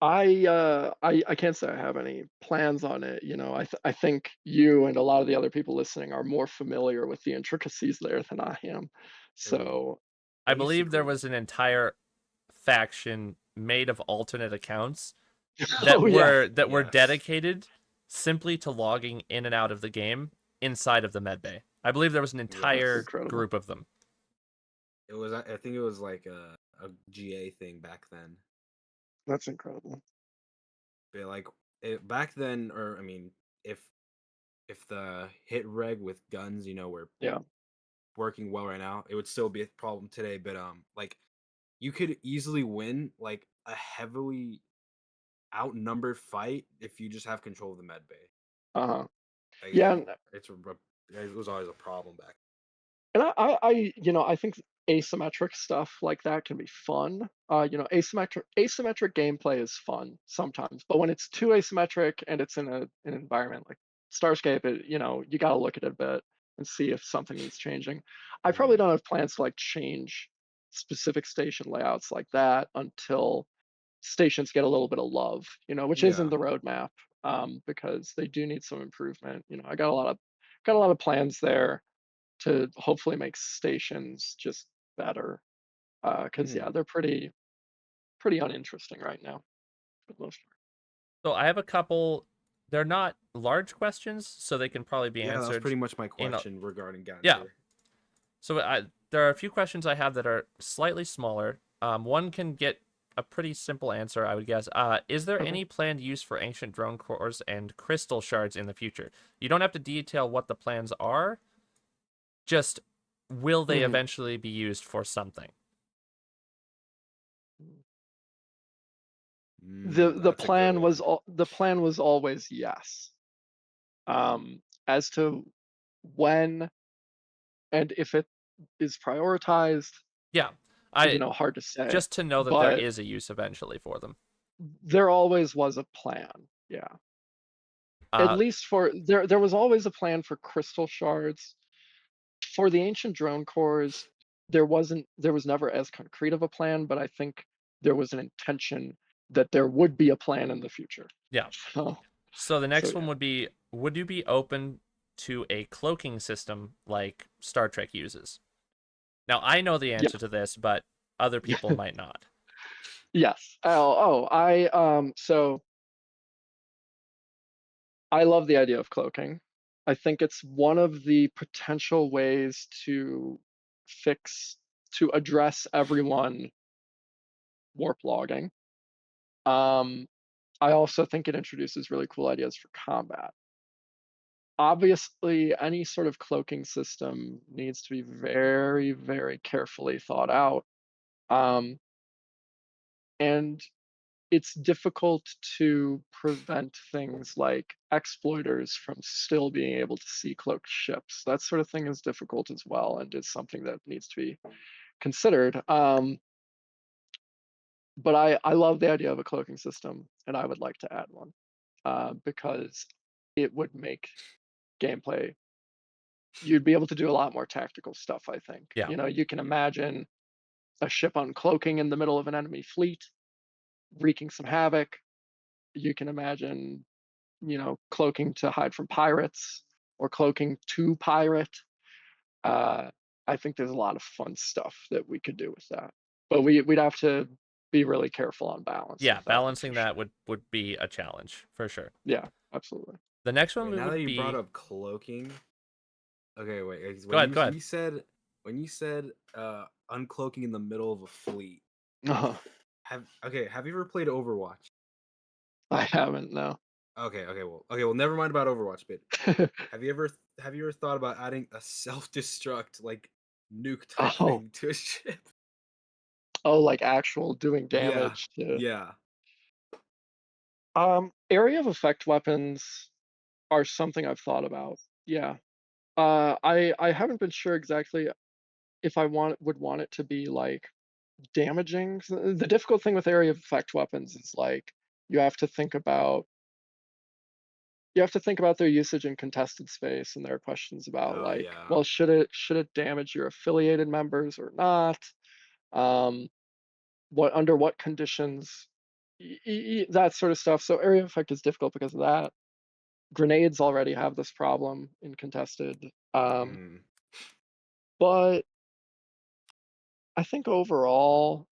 I can't say I have any plans on it. I think you and a lot of the other people listening are more familiar with the intricacies there than I am. Ooh, So, I believe there basically, was an entire faction made of alternate accounts oh yeah, that were yes. dedicated simply to logging in and out of the game inside of the medbay. I believe there was an that's Yes. entire incredible. group of them. It was. I think it was like a GA thing back then. That's incredible. But like back then, or I mean, if if the hit reg with guns, were Yeah. working well right now, it would still be a problem today. But like you could easily win like a heavily outnumbered fight if you just have control of the med bay. Uh-huh. Like Yeah, and it was always a problem back. I think asymmetric stuff like that can be fun. Asymmetric gameplay is fun sometimes, but when it's too asymmetric and it's in an environment like Starscape, you got to look at it a bit and see if something needs changing. I probably Mm, don't have plans to like change specific station layouts like that until stations get a little bit of love, which isn't yeah. the roadmap, because they do need some improvement. I got a lot of plans there to hopefully make stations just better. Because yeah, Mm. they're pretty uninteresting right now for the most So I have a couple. They're not large questions, so they can probably be Yeah, that was answered pretty much my in a, question regarding yeah. Ganser. So there are a few questions I have that are slightly smaller. One can get a pretty simple answer, I would guess. Is there part. Okay. any planned use for ancient drone cores and crystal shards in the future? You don't have to detail what the plans are. Just will they Mhm. eventually be used for something? The That's a good plan was one. always yes. As to when and if it is prioritized, Yeah, I hard to say. just to know that there But is a use eventually for them. there always was a plan. Yeah. At Uh, least for there was always a plan for crystal shards. For the ancient drone cores, there was never as concrete of a plan, but I think there was an intention that there would be a plan in the future. yeah. So So the so next one yeah. would be: would you be open to a cloaking system like Star Trek uses? Now I know the Yeah. answer to this, but other people might not. Yes. So I love the idea of cloaking. I think it's one of the potential ways fix to address everyone warp logging. Um, I also think it introduces really cool ideas for combat. Obviously, any sort of cloaking system needs to be very, very carefully thought out. Um, and it's difficult to prevent things like exploiters from still being able to see cloaked ships. That sort of thing is difficult as well and is something that needs to be considered. But I love the idea of a cloaking system, and I would like to add one, because it would make gameplay. You'd be able to do a lot more tactical stuff, I think. Yeah, You can imagine a ship uncloaking in the middle of an enemy fleet, wreaking some havoc. You can imagine, cloaking to hide from pirates or cloaking to pirate. Uh, I think there's a lot of fun stuff that we could do with that, but we'd have to be really careful on balance yeah. with that one for Balancing sure. that would be a challenge for sure. Yeah, absolutely. The next one Wait, now that would you brought be up cloaking, okay, wait. go ahead, go ahead. When you said uncloaking in the middle of a fleet, Uh, have you ever played Overwatch? I haven't, no. Okay, well, never mind about Overwatch, but have you ever thought about adding a self-destruct like nuke type Oh, thing to a ship? oh, like actual doing Yeah, damage to. yeah. Area of effect weapons are something I've thought about. Yeah. I haven't been sure exactly if would want it to be like damaging. The difficult thing with area of effect weapons is like you have to think about you have to think about their usage in contested space, and there are questions about Oh like, yeah. well, should it damage your affiliated members or not? Um, under what conditions? That sort of stuff. So area effect is difficult because of that. Grenades already have this problem in contested. Mm. But I think overall,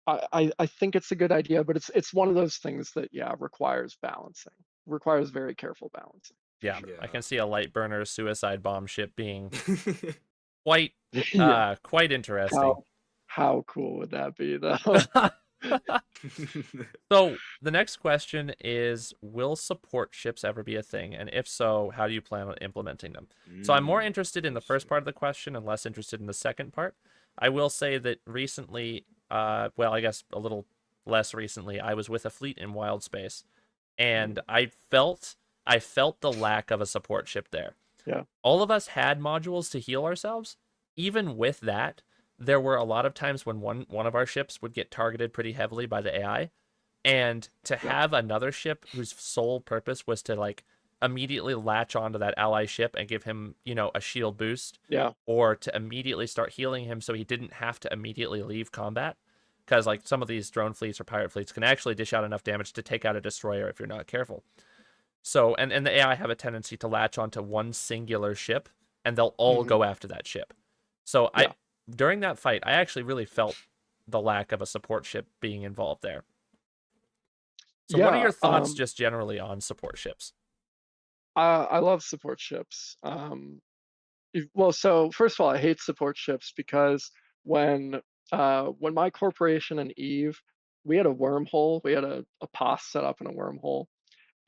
I think it's a good idea, but it's one of those things that requires balancing, requires very careful balancing for Yeah, sure. I Yeah. can see a light burner suicide bomb ship being quite Yeah, quite interesting. how cool would that be though? So the next question is, will support ships ever be a thing? And if so, how do you plan on implementing them? So I'm more interested in the first Interesting. part of the question and less interested in the second part. I will say that recently, well, I guess a little less recently, I was with a fleet in wild space, and Ooh. I felt the lack of a support ship there. Yeah, All of us had modules to heal ourselves. Even with that, there were a lot of times when one of our ships would get targeted pretty heavily by the AI, and to yeah, have another ship whose sole purpose was to like immediately latch onto that ally ship and give him, a shield boost, yeah, or to immediately start healing him so he didn't have to immediately leave combat, because like some of these drone fleets or pirate fleets can actually dish out enough damage to take out a destroyer if you're not careful. So, and the AI have a tendency to latch onto one singular ship, and they'll all hmm go after that ship. So yeah, during that fight, I actually really felt the lack of a support ship being involved there. So what are yeah. your thoughts just generally on support ships? I love support ships. Well, so first of all, I hate support ships because when when my corporation and Eve, we had a wormhole, we had a POS set up in a wormhole,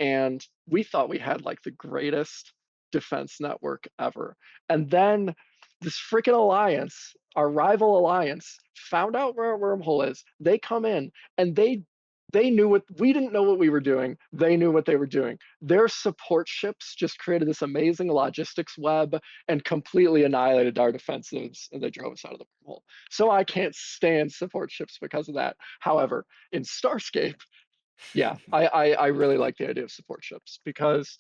and we thought we had like the greatest defense network ever. And then this freaking alliance, our rival alliance, found out where our wormhole is. They come in and they knew what we didn't know what we were doing. They knew what they were doing. Their support ships just created this amazing logistics web and completely annihilated our defensives, and they drove us out of the wormhole. So I can't stand support ships because of that. However, in Starscape, yeah, I really like the idea of support ships because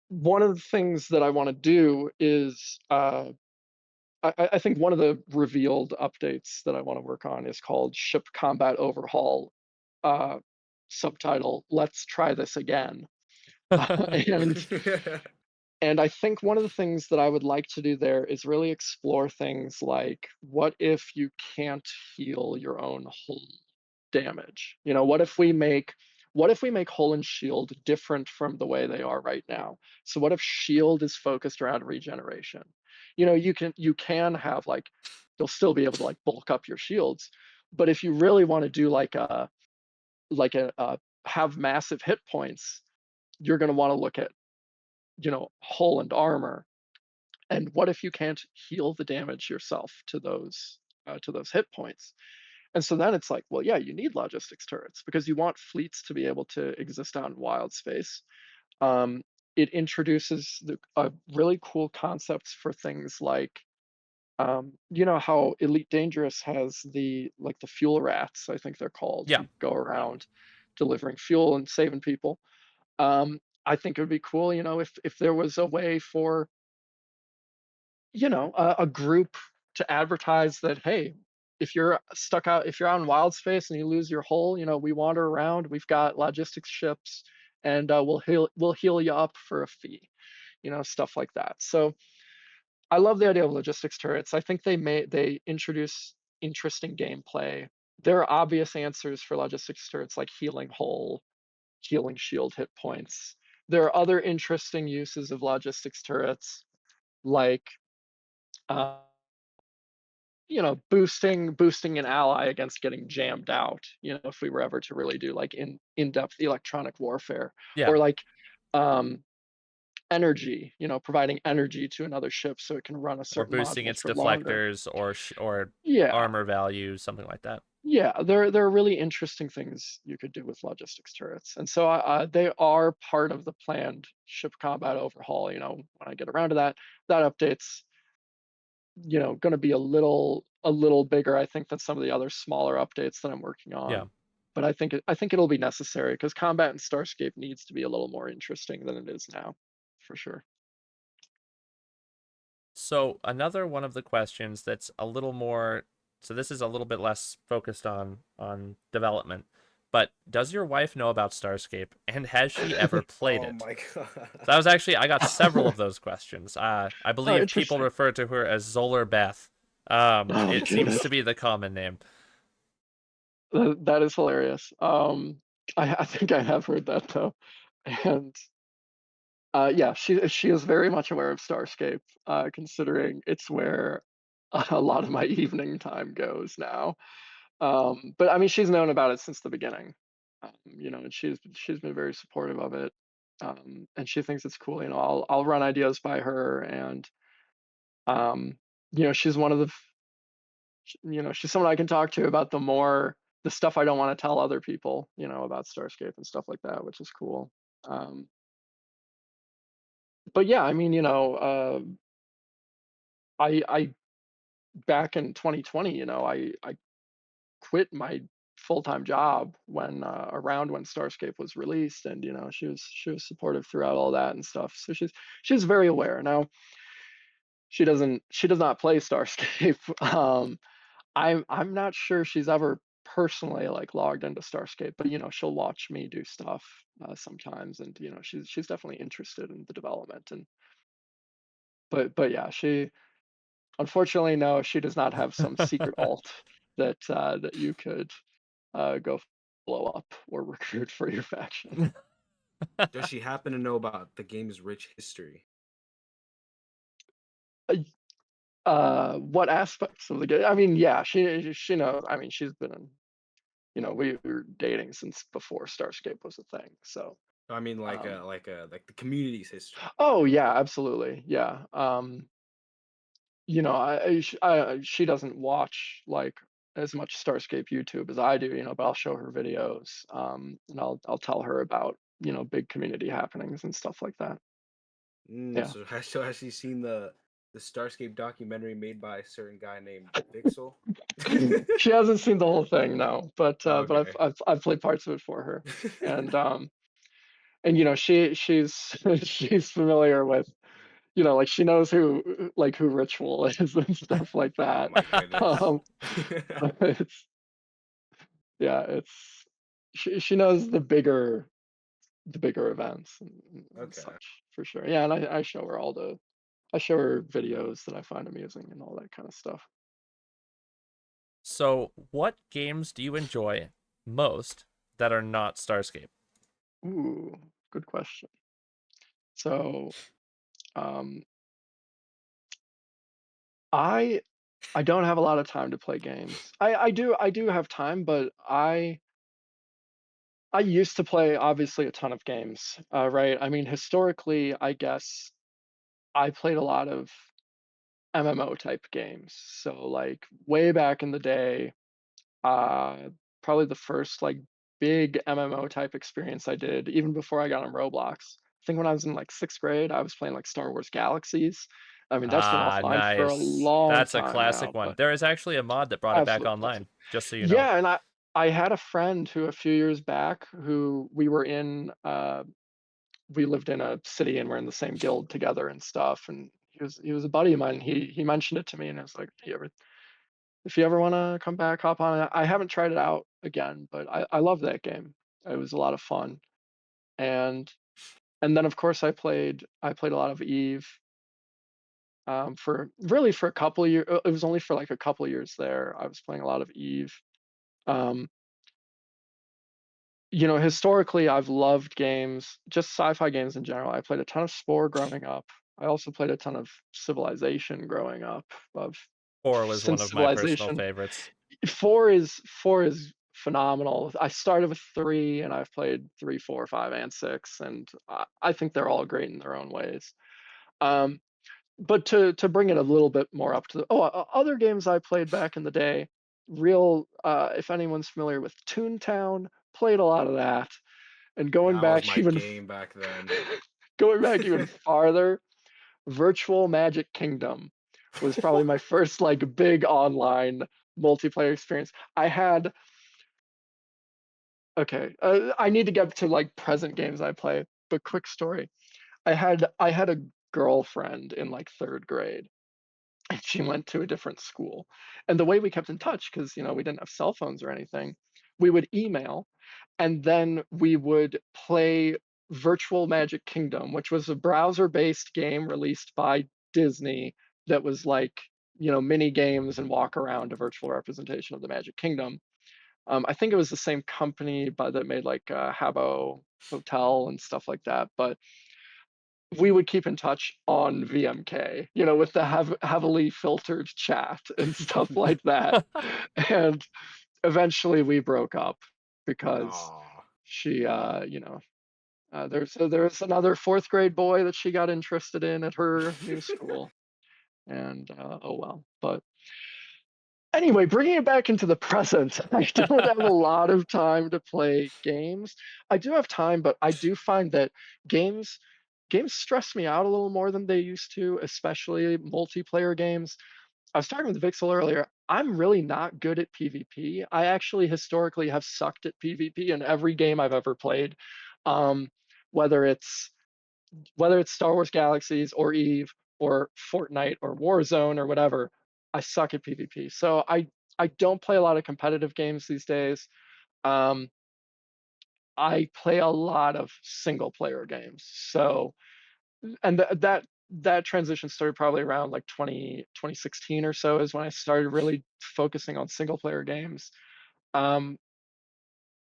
one of the things that I want to do is I think one of the revealed updates that I want to work on is called Ship Combat Overhaul, uh, subtitle Let's Try This Again. and and I think one of the things that I would like to do there is really explore things like what if you can't heal your own hull damage? What if we make hull and shield different from the way they are right now? So what if shield is focused around regeneration? You can have like you'll still be able to like bulk up your shields, but if you really want to do like a have massive hit points, you're going to want to look at hull and armor. And what if you can't heal the damage yourself to those hit points? And so then it's like, well, yeah, you need logistics turrets because you want fleets to be able to exist out in wild space. Um, it introduces really cool concepts for things like, you know how Elite Dangerous has the fuel rats, I think they're called, Yeah. who go around delivering fuel and saving people. I think it would be cool, if there was a way for a group to advertise that, hey, if you're out in wild space and you lose your hull, we wander around, we've got logistics ships, and we'll heal you up for a fee, stuff like that. So I love the idea of logistics turrets. I think they introduce interesting gameplay. There are obvious answers for logistics turrets like healing hull, healing shield hit points. There are other interesting uses of logistics turrets like uh, boosting an ally against getting jammed out, if we were ever to really do like in-depth electronic warfare, Yeah. or like um energy, providing energy to another ship so it can run a Or certain boosting module its for longer. deflectors or Yeah, armor value, something like that. yeah, there are really interesting things you could do with logistics turrets, and so they are part of the planned ship combat overhaul. When I get around to that update's going to be a little bigger, I think, than some of the other smaller updates that I'm working Yeah. on. but I think it'll be necessary because combat in Starscape needs to be a little more interesting than it is now, for sure. So another one of the questions that's a little more, so this is a little bit less focused on development, but does your wife know about Starscape, and has she ever played Oh it? my god. That was actually, I got several of those questions. I Oh, believe people interesting. refer to her as ZolarBeth. Oh It seems goodness, to be the common name. that is hilarious. I think I have heard that though, and yeah, she is very much aware of Starscape, considering it's where a lot of my evening time goes now. But I mean, she's known about it since the beginning, and she's been very supportive of it, and she thinks it's cool. I'll run ideas by her, and um, she's one of she's someone I can talk to about the stuff I don't want to tell other people, about Starscape and stuff like that, which is cool. Um, but yeah, I mean, I back in 2020, I quit my full-time job when around when Starscape was released, and she was supportive throughout all that and stuff. So she's very aware. Now she does not play Starscape. I'm not sure she's ever personally like logged into Starscape, but she'll watch me do stuff sometimes, and she's definitely interested in the development. And but yeah, she unfortunately, no, she does not have some secret alt that you could go blow up or recruit for your faction. Does she happen to know about the game's rich history? What aspects of the game? I mean, yeah, she knows. I mean, she's been in, we were dating since before Starscape was a thing. So, I mean, like um, like the community's history. oh yeah, absolutely, yeah. She doesn't watch like as much Starscape YouTube as I do, but I'll show her videos, and I'll tell her about big community happenings and stuff like that. Yeah. So has she seen the Starscape documentary made by a certain guy named Vxyl? She hasn't seen the whole thing, no, but I've, Okay. I've played parts of it for her, and she's she's familiar with, like she knows who Ritual is and stuff like Oh that. my goodness. Um, it's yeah, it's she knows the bigger events and Okay. such for sure. Yeah, and I show her I show her videos that I find amusing and all that kind of stuff. So, what games do you enjoy most that are not Starscape? Ooh, good question. So, um, I I don't have a lot of time to play games. I do have time, but I used to play obviously a ton of games, right? I mean, historically, I guess I played a lot of MMO type games. So like way back in the day, uh, probably the first like big MMO type experience I did, even before I got on Roblox. I think when I was in like sixth grade, I was playing like Star Wars Galaxies. I mean, that's been Ah, offline for a nice. long That's a time classic now, one. but There is actually a mod that brought it back absolute classic. online, just so you know. Yeah, and I had a friend who a few years back who we lived in a city and we're in the same guild together and stuff, and he was a buddy of mine. He mentioned it to me, and I was like, if you ever want to come back, hop on it. I haven't tried it out again, but I love that game. It was a lot of fun. And and then of course I played a lot of Eve, for a couple of years. It was only for like a couple of years there. I was playing a lot of Eve. Um, Historically, I've loved games, just sci-fi games in general. I played a ton of Spore growing up. I also played a ton of Civilization growing up. Of 4 was one since of my personal Civilization, favorites. four is phenomenal. I started with three, and I've played three, four, five, and six, and I think they're all great in their own ways. Um, but to bring it a little bit more up to other games I played back in the day, if anyone's familiar with Toontown, played a lot of that. And That was my game back then. going back even farther, Virtual Magic Kingdom was probably my first like big online multiplayer experience. Okay, I need to get to like present games I play, but quick story. I had a girlfriend in like third grade, and she went to a different school. And the way we kept in touch, because we didn't have cell phones or anything, we would email, and then we would play Virtual Magic Kingdom, which was a browser-based game released by Disney that was like, mini games and walk around a virtual representation of the Magic Kingdom. I think it was the same company, but that made like Habbo Hotel and stuff like that. But we would keep in touch on VMK, with the heavily filtered chat and stuff like that. And eventually we broke up because Aw. she, there's another fourth grade boy that she got interested in at her new school. And oh well. But anyway, bringing it back into the present, I don't have a lot of time to play games. I do have time, but I do find that games games stress me out a little more than they used to, especially multiplayer games. I was talking with Vxyl earlier. I'm really not good at PvP. I actually historically have sucked at PvP in every game I've ever played. Um, whether it's whether it's Star Wars Galaxies or Eve or Fortnite or Warzone or whatever, I suck at PvP. So I don't play a lot of competitive games these days. Um, I play a lot of single player games. So and that transition started probably around like 2016 or so is when I started really focusing on single player games. Um,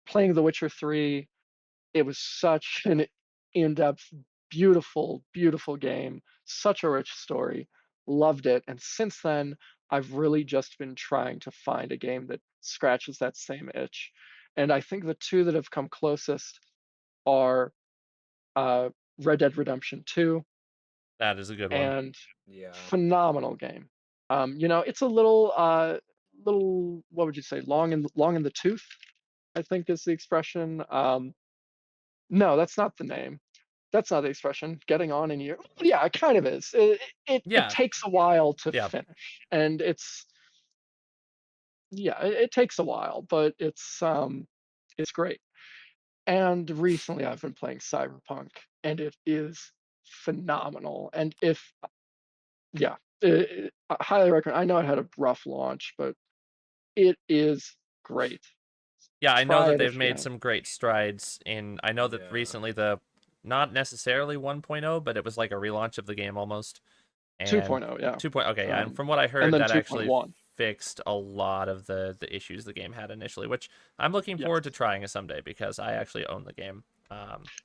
Playing The Witcher 3, it was such an in-depth, beautiful, beautiful game, such a rich story. Loved it. And since then, I've really just been trying to find a game that scratches that same itch. And I think the two that have come closest are uh, Red Dead Redemption 2 That is a good one. and Yeah. phenomenal game. It's a little what would you say, long in the tooth, I think is the expression. No, that's not the name. That's not the expression. Getting on in year. Yeah, it kind of is. It Yeah, takes a while to yeah. finish, and it takes a while, but it's great. And recently, I've been playing Cyberpunk, and it is phenomenal. And if yeah, I highly recommend. I know it had a rough launch, but it is great. Yeah, I know Try that it they've if you made haven't. some great strides in. I know that Yeah. recently the, not necessarily 1.0, but it was like a relaunch of the game almost. And 2.0, yeah. 2.0, okay, yeah. And from what I And heard, then that actually 2.1. fixed a lot of the issues the game had initially, which I'm looking Yes. forward to trying it someday because I actually own the game.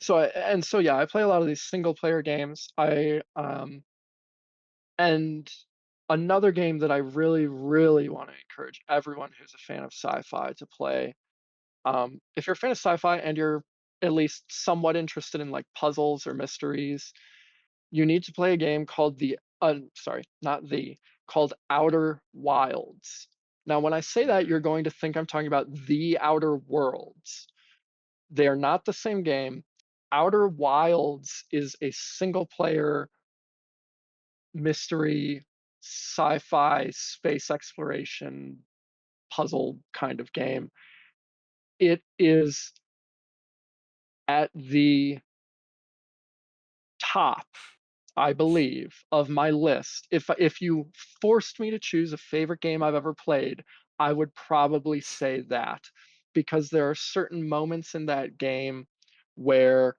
So I play a lot of these single player games. I And another game that I really, really want to encourage everyone who's a fan of sci-fi to play. If you're a fan of sci-fi and you're at least somewhat interested in like puzzles or mysteries, you need to play a game called sorry, not the, called Outer Wilds. Now, when I say that, you're going to think I'm talking about The Outer Worlds. They are not the same game. Outer Wilds is a single player mystery, sci-fi, space exploration, puzzle kind of game. It is at the top, I believe, of my list. If you forced me to choose a favorite game I've ever played, I would probably say that, because there are certain moments in that game where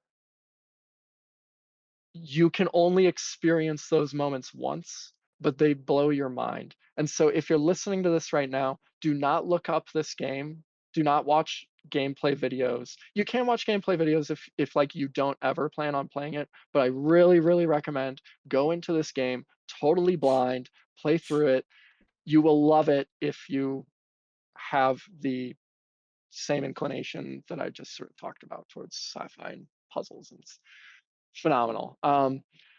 you can only experience those moments once, but they blow your mind. And so if you're listening to this right now, do not look up this game. Do not watch gameplay videos. You can watch gameplay videos if like you don't ever plan on playing it, but I really, really recommend go into this game totally blind, play through it. You will love it if you have the same inclination that I just sort of talked about towards sci-fi and puzzles. And it's phenomenal.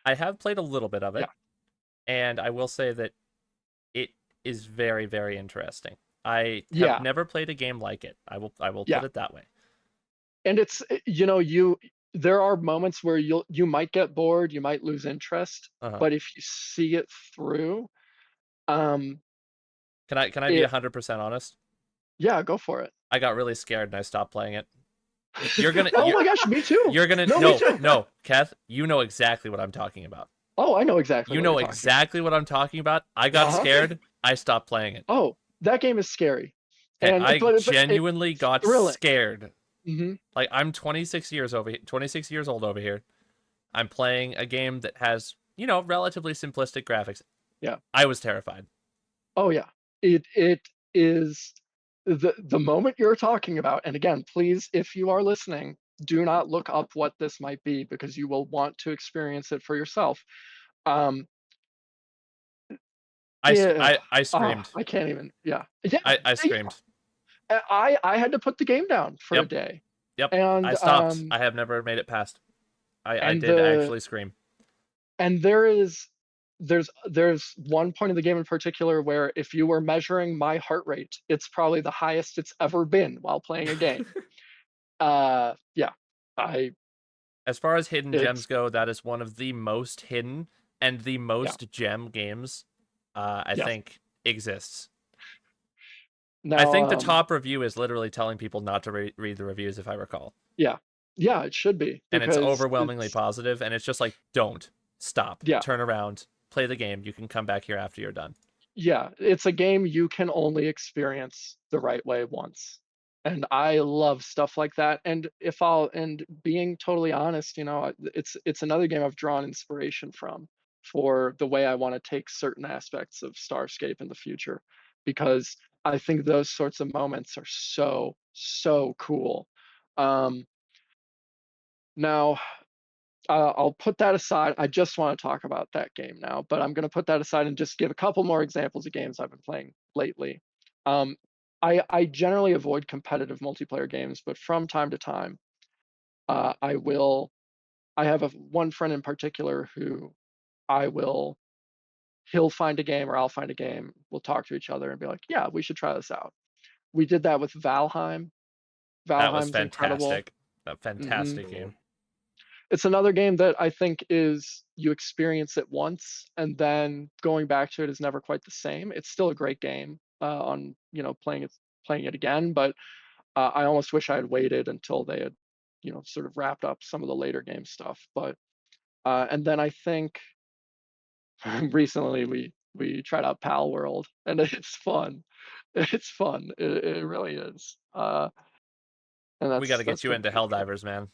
I have played a little bit of Yeah. it, and I will say that it is very, very interesting. I have Yeah, never played a game like it. I will put yeah. it that way. And it's you there are moments where you might get bored, you might lose interest, Uh-huh. but if you see it through, um Can I be it 100% honest? yeah, go for it. I got really scared and I stopped playing it. You're gonna. Oh my gosh, me too. You're gonna. No, me No, too. no, Keth. You know exactly what I'm talking about. Oh, I know exactly You what know you're talking exactly what I'm talking about. I got Uh-huh. scared. I stopped playing it. Oh, that game is scary. Okay, And I but it's genuinely got thrilling. scared. Hmm. Like I'm 26 years old over here. I'm playing a game that has, relatively simplistic graphics. Yeah. I was terrified. Oh yeah. It is the moment you're talking about. And again, please, if you are listening, do not look up what this might be because you will want to experience it for yourself. Um, yeah. I screamed. I can't even. Yeah. Yeah. I Yeah. screamed. I had to put the game down for a Yep. day. Yep. And I stopped. I have never made it past. I and did the actually scream. and there's one point of the game in particular where if you were measuring my heart rate, it's probably the highest it's ever been while playing a game. Yeah, I As far as hidden gems it's go, that is one of the most hidden and the yeah most gem games I yeah. think exists. I Now think the top review is literally telling people not to read the reviews, if I recall. yeah yeah it should be And it's because overwhelmingly it's positive, and it's just like, don't stop, yeah turn around, play the game. You can come back here after you're done. yeah it's a game you can only experience the right way once. And I love stuff like that. And if I'll and being totally honest, it's another game I've drawn inspiration from for the way I want to take certain aspects of Starscape in the future, because I think those sorts of moments are so cool. Um, Now, I'll put that aside. I just want to talk about that game now, but I'm going to put that aside and just give a couple more examples of games I've been playing lately. Um, I generally avoid competitive multiplayer games, but from time to time, I will. I have one friend in particular who I will. He'll find a game or I'll find a game. We'll talk to each other and be like, "Yeah, we should try this out." We did that with Valheim. That was Valheim's incredible. fantastic. A Hmm. fantastic Cool. game. It's another game that I think is you experience it once and then going back to it is never quite the same. It's still a great game on playing it again, but I almost wish I had waited until they had sort of wrapped up some of the later game stuff. But and then I think recently we tried out Pal World and it's fun. It's fun. It really is. And We got to get that's you been into pretty cool. Helldivers, man.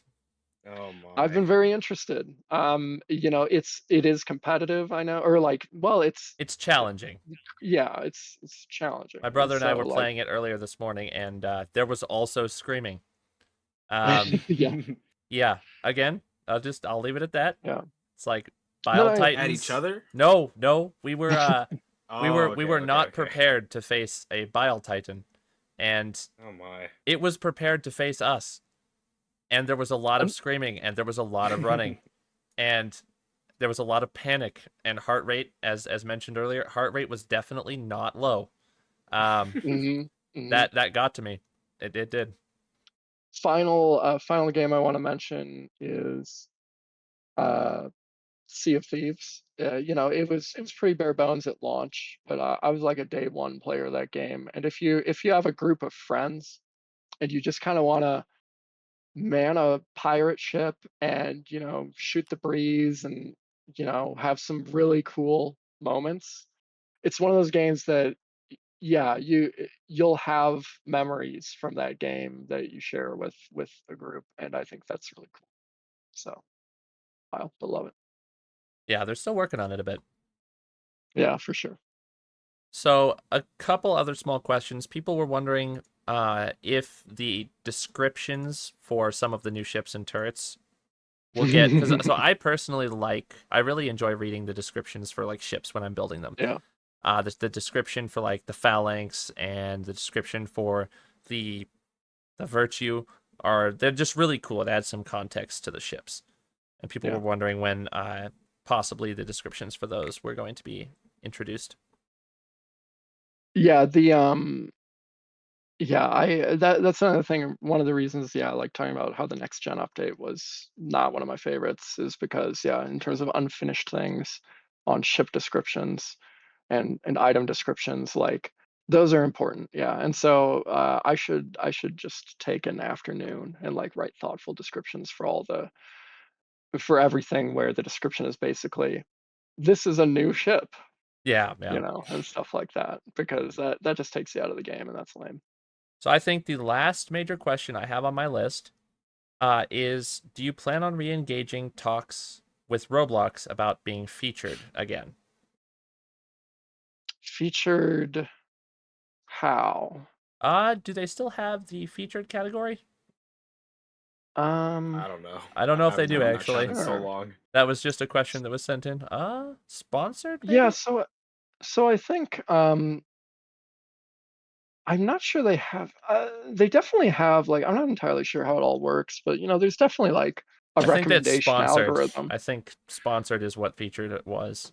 Oh I've my. been very interested. It is competitive, I know, or like, well, It's challenging. yeah, it's challenging, My and brother and I so were like, playing it earlier this morning, and there was also screaming. Um, yeah, yeah. Again, I'll leave it at that. yeah. It's like No, Bile At each Titans. other? No, no, we were Oh, we okay, were okay, not okay. prepared to face a Bile Titan, and Oh my. it was prepared to face us. And there was a lot of I'm- screaming, and there was a lot of running, and there was a lot of panic and heart rate, as mentioned earlier. Heart rate was definitely not low. mhm, mhm. That got to me. It did. Final game I want to mention is uh, Sea of Thieves. It was pretty bare bones at launch, but I was like a day one player of that game. And if you have a group of friends and you just kind of want to man a pirate ship and shoot the breeze and have some really cool moments, it's one of those games that yeah you'll have memories from that game that you share with a group, and I think that's really cool. So I'll love it. Yeah, they're still working on it a bit. Yeah, for sure. So, a couple other small questions. People were wondering if the descriptions for some of the new ships and turrets will get, because so I personally I really enjoy reading the descriptions for like ships when I'm building them. Yeah, The description for like the phalanx and the description for the Virtue they're just really cool. It adds some context to the ships, and people were yeah, wondering when possibly the descriptions for those were going to be introduced. yeah. Yeah, that's another thing. One of the reasons, yeah, I like talking about how the next gen update was not one of my favorites is because, yeah, in terms of unfinished things on ship descriptions and item descriptions, like Those are important, yeah. And so I should just take an afternoon and like write thoughtful descriptions for everything where the description is basically this is a new ship, Yeah, yeah. and stuff like that, because that just takes you out of the game, and that's lame. So I think the last major question I have on my list is, do you plan on re-engaging talks with Roblox about being featured again? Featured how? Do they still have the featured category? Um, I don't know. I don't know if they haven't been do on that chat actually. in so sure. long. That was just a question that was sent in. Sponsored Yeah, maybe? so I think I'm not sure they have. They definitely have, like, I'm not entirely sure how it all works, but there's definitely like a I think that's recommendation sponsored. algorithm. I think sponsored is what featured it was.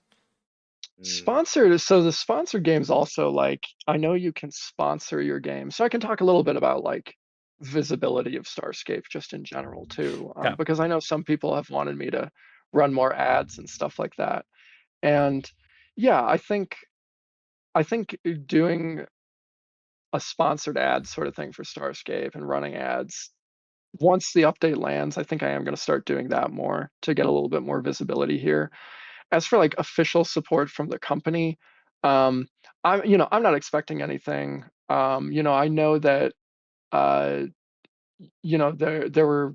Mm, Sponsored, so the sponsored games also, like, I know you can sponsor your game. So I can talk a little bit about like visibility of Starscape just in general too, Okay. because I know some people have wanted me to run more ads and stuff like that. And yeah, I think doing a sponsored ad sort of thing for Starscape and running ads once the update lands, I think I am going to start doing that more to get a little bit more visibility here. As for like official support from the company, um, I'm not expecting anything. I know that uh, there were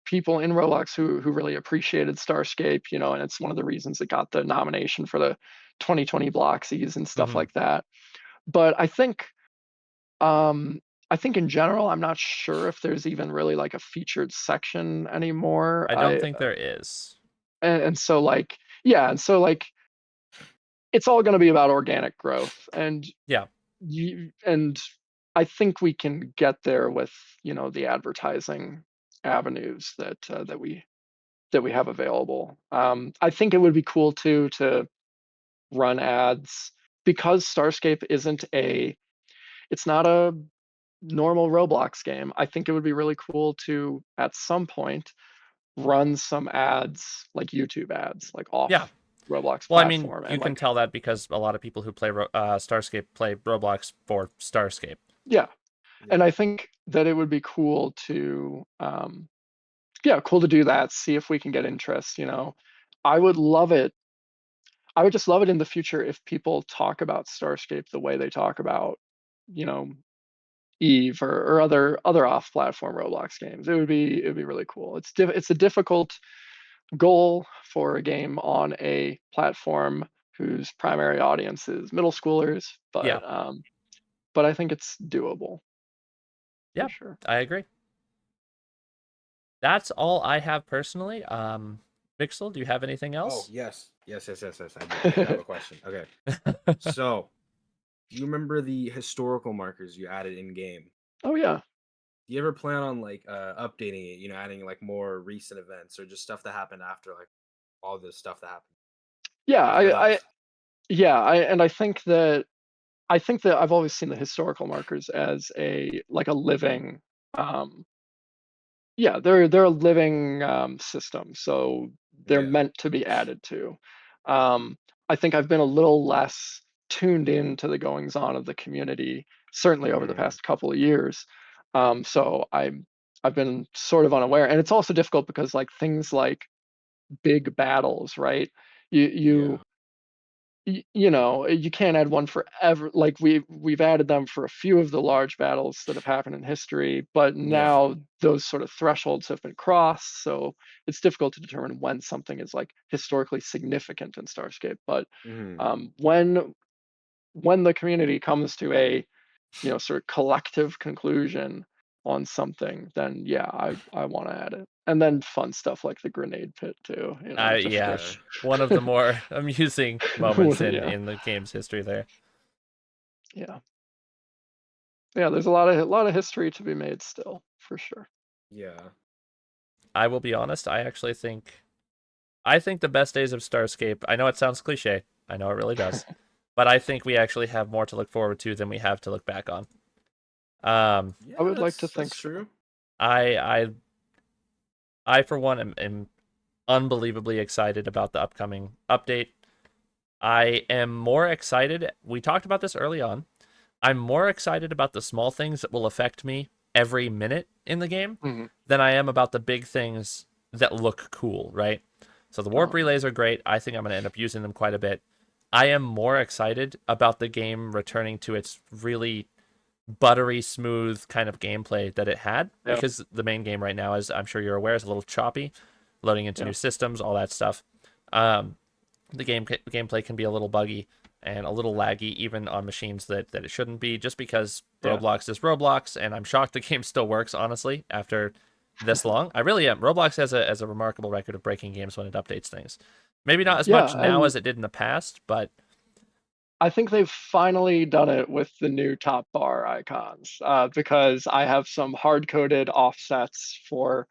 people in Roblox who really appreciated Starscape, and it's one of the reasons it got the nomination for the 2020 Bloxies and stuff Hmm. like that. But um, I think in general, I'm not sure if there's even really like a featured section anymore. I don't think there is. And so like, yeah, and so like it's all going to be about organic growth, and Yeah. and I think we can get there with the advertising avenues that we have available. I think it would be cool too to run ads because Starscape it's not a normal Roblox game. I think it would be really cool to at some point run some ads, like YouTube ads, like Yeah. off Roblox Well, I mean, platform, you and can like, tell that because a lot of people who play Starscape play Roblox for Starscape. yeah. And yeah. I think that it would be cool to yeah, cool to do that, see if we can get interest. I would love it. I would just love it in the future if people talk about Starscape the way they talk about, you know, Eve or other off-platform Roblox games. It would be really cool. It's a difficult goal for a game on a platform whose primary audience is middle schoolers, Yeah. but I think it's doable for Yeah. sure. I agree. That's all I have personally. Vixel, do you have anything Oh else? yes. I do have a question. Okay, so do you remember the historical markers you added in game? Oh yeah. Do you ever plan on like updating it? Adding like more recent events or just stuff that happened after like all this stuff that happened Yeah, after I that? yeah, and I think that I've always seen the historical markers as a like a living um yeah, they're a living system, so they're Yeah. meant to be added to. Um, I think I've been a little less tuned in to the goings on of the community, certainly over the Mm, past couple of years. So I've been sort of unaware, and it's also difficult because like things like big battles, right? You yeah. you you can't add one for ever. Like we've added them for a few of the large battles that have happened in history, but Yeah. now those sort of thresholds have been crossed, so it's difficult to determine when something is like historically significant in Starscape. But Hmm. when the community comes to a sort of collective conclusion on something, then yeah, I want to add it. And then fun stuff like the grenade pit too, just to Yeah. Yeah. One of the more amusing moments in yeah, the game's history there. yeah. Yeah, there's a lot of history to be made still, for sure. Yeah. I will be honest, I think the best days of Starscape, I know it sounds cliche. I know it really does. But I think we actually have more to look forward to than we have to look back on. Um I Yeah, would like to that's think so. true. I I for one am unbelievably excited about the upcoming update. I am more excited. We talked about this early on. I'm more excited about the small things that will affect me every minute in the game Hmm. than I am about the big things that look cool, right? So the warp Um, relays are great. I think I'm going to end up using them quite a bit. I am more excited about the game returning to its really buttery smooth kind of gameplay that it had, yeah, because the main game right now, as I'm sure you're aware, is a little choppy, loading into yeah, new systems, all that stuff. Um, the gameplay can be a little buggy and a little laggy even on machines that it shouldn't be, just because yeah. Roblox is Roblox, and I'm shocked the game still works, honestly, after this long. I really am. Roblox has a remarkable record of breaking games when it updates things. Maybe not as Yeah, much now and as it did in the past, but I think they've finally done it with the new top bar icons, because I have some hard-coded offsets for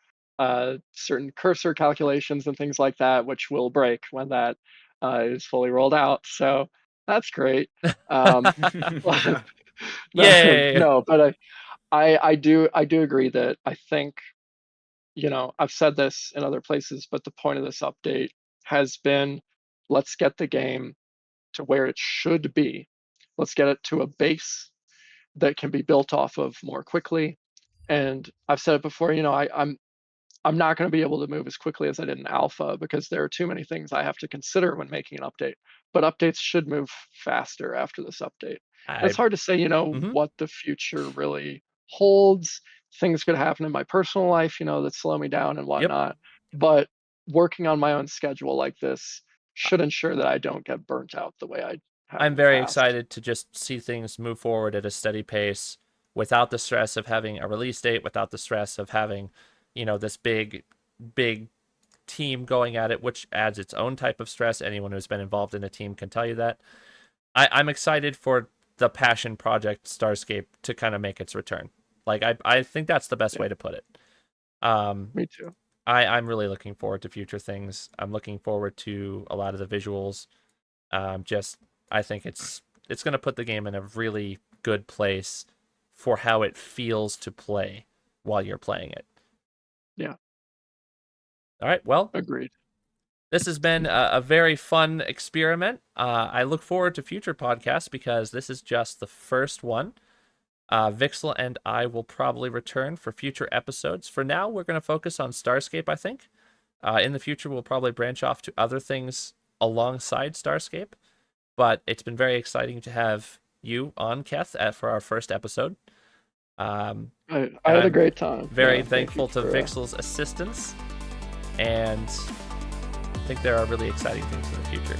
certain cursor calculations and things like that, which will break when that is fully rolled out. So that's great. Um, yay! no, but I do agree that I think, I've said this in other places, but the point of this update has been, let's get the game to where it should be. Let's get it to a base that can be built off of more quickly. And I've said it before, I'm not going to be able to move as quickly as I did in alpha because there are too many things I have to consider when making an update. But updates should move faster after this update. And it's I hard to say, mhm. what the future really holds. Things could happen in my personal life, that slow me down and Yep. whatnot. But working on my own schedule like this should ensure that I don't get burnt out the way I have I'm in the very past. excited to just see things move forward at a steady pace without the stress of having a release date, without the stress of having, this big team going at it, which adds its own type of stress. Anyone who's been involved in a team can tell you that. I'm excited for the passion project Starscape to kind of make its return. Like I think that's the best Yeah, way to put it. Um, me too. I'm really looking forward to future things. I'm looking forward to a lot of the visuals. Just I think it's going to put the game in a really good place for how it feels to play while you're playing it. Yeah, All right, well, agreed. this has been a very fun experiment. I look forward to future podcasts because this is just the first one. Vxyl and I will probably return for future episodes. For now, we're going to focus on Starscape, I think. In the future, we'll probably branch off to other things alongside Starscape. But it's been very exciting to have you on, Keth, for our first episode. I And had a I'm great time. very Yeah, thank you thankful to for Vxyl's assistance, and I think there are really exciting things in the future.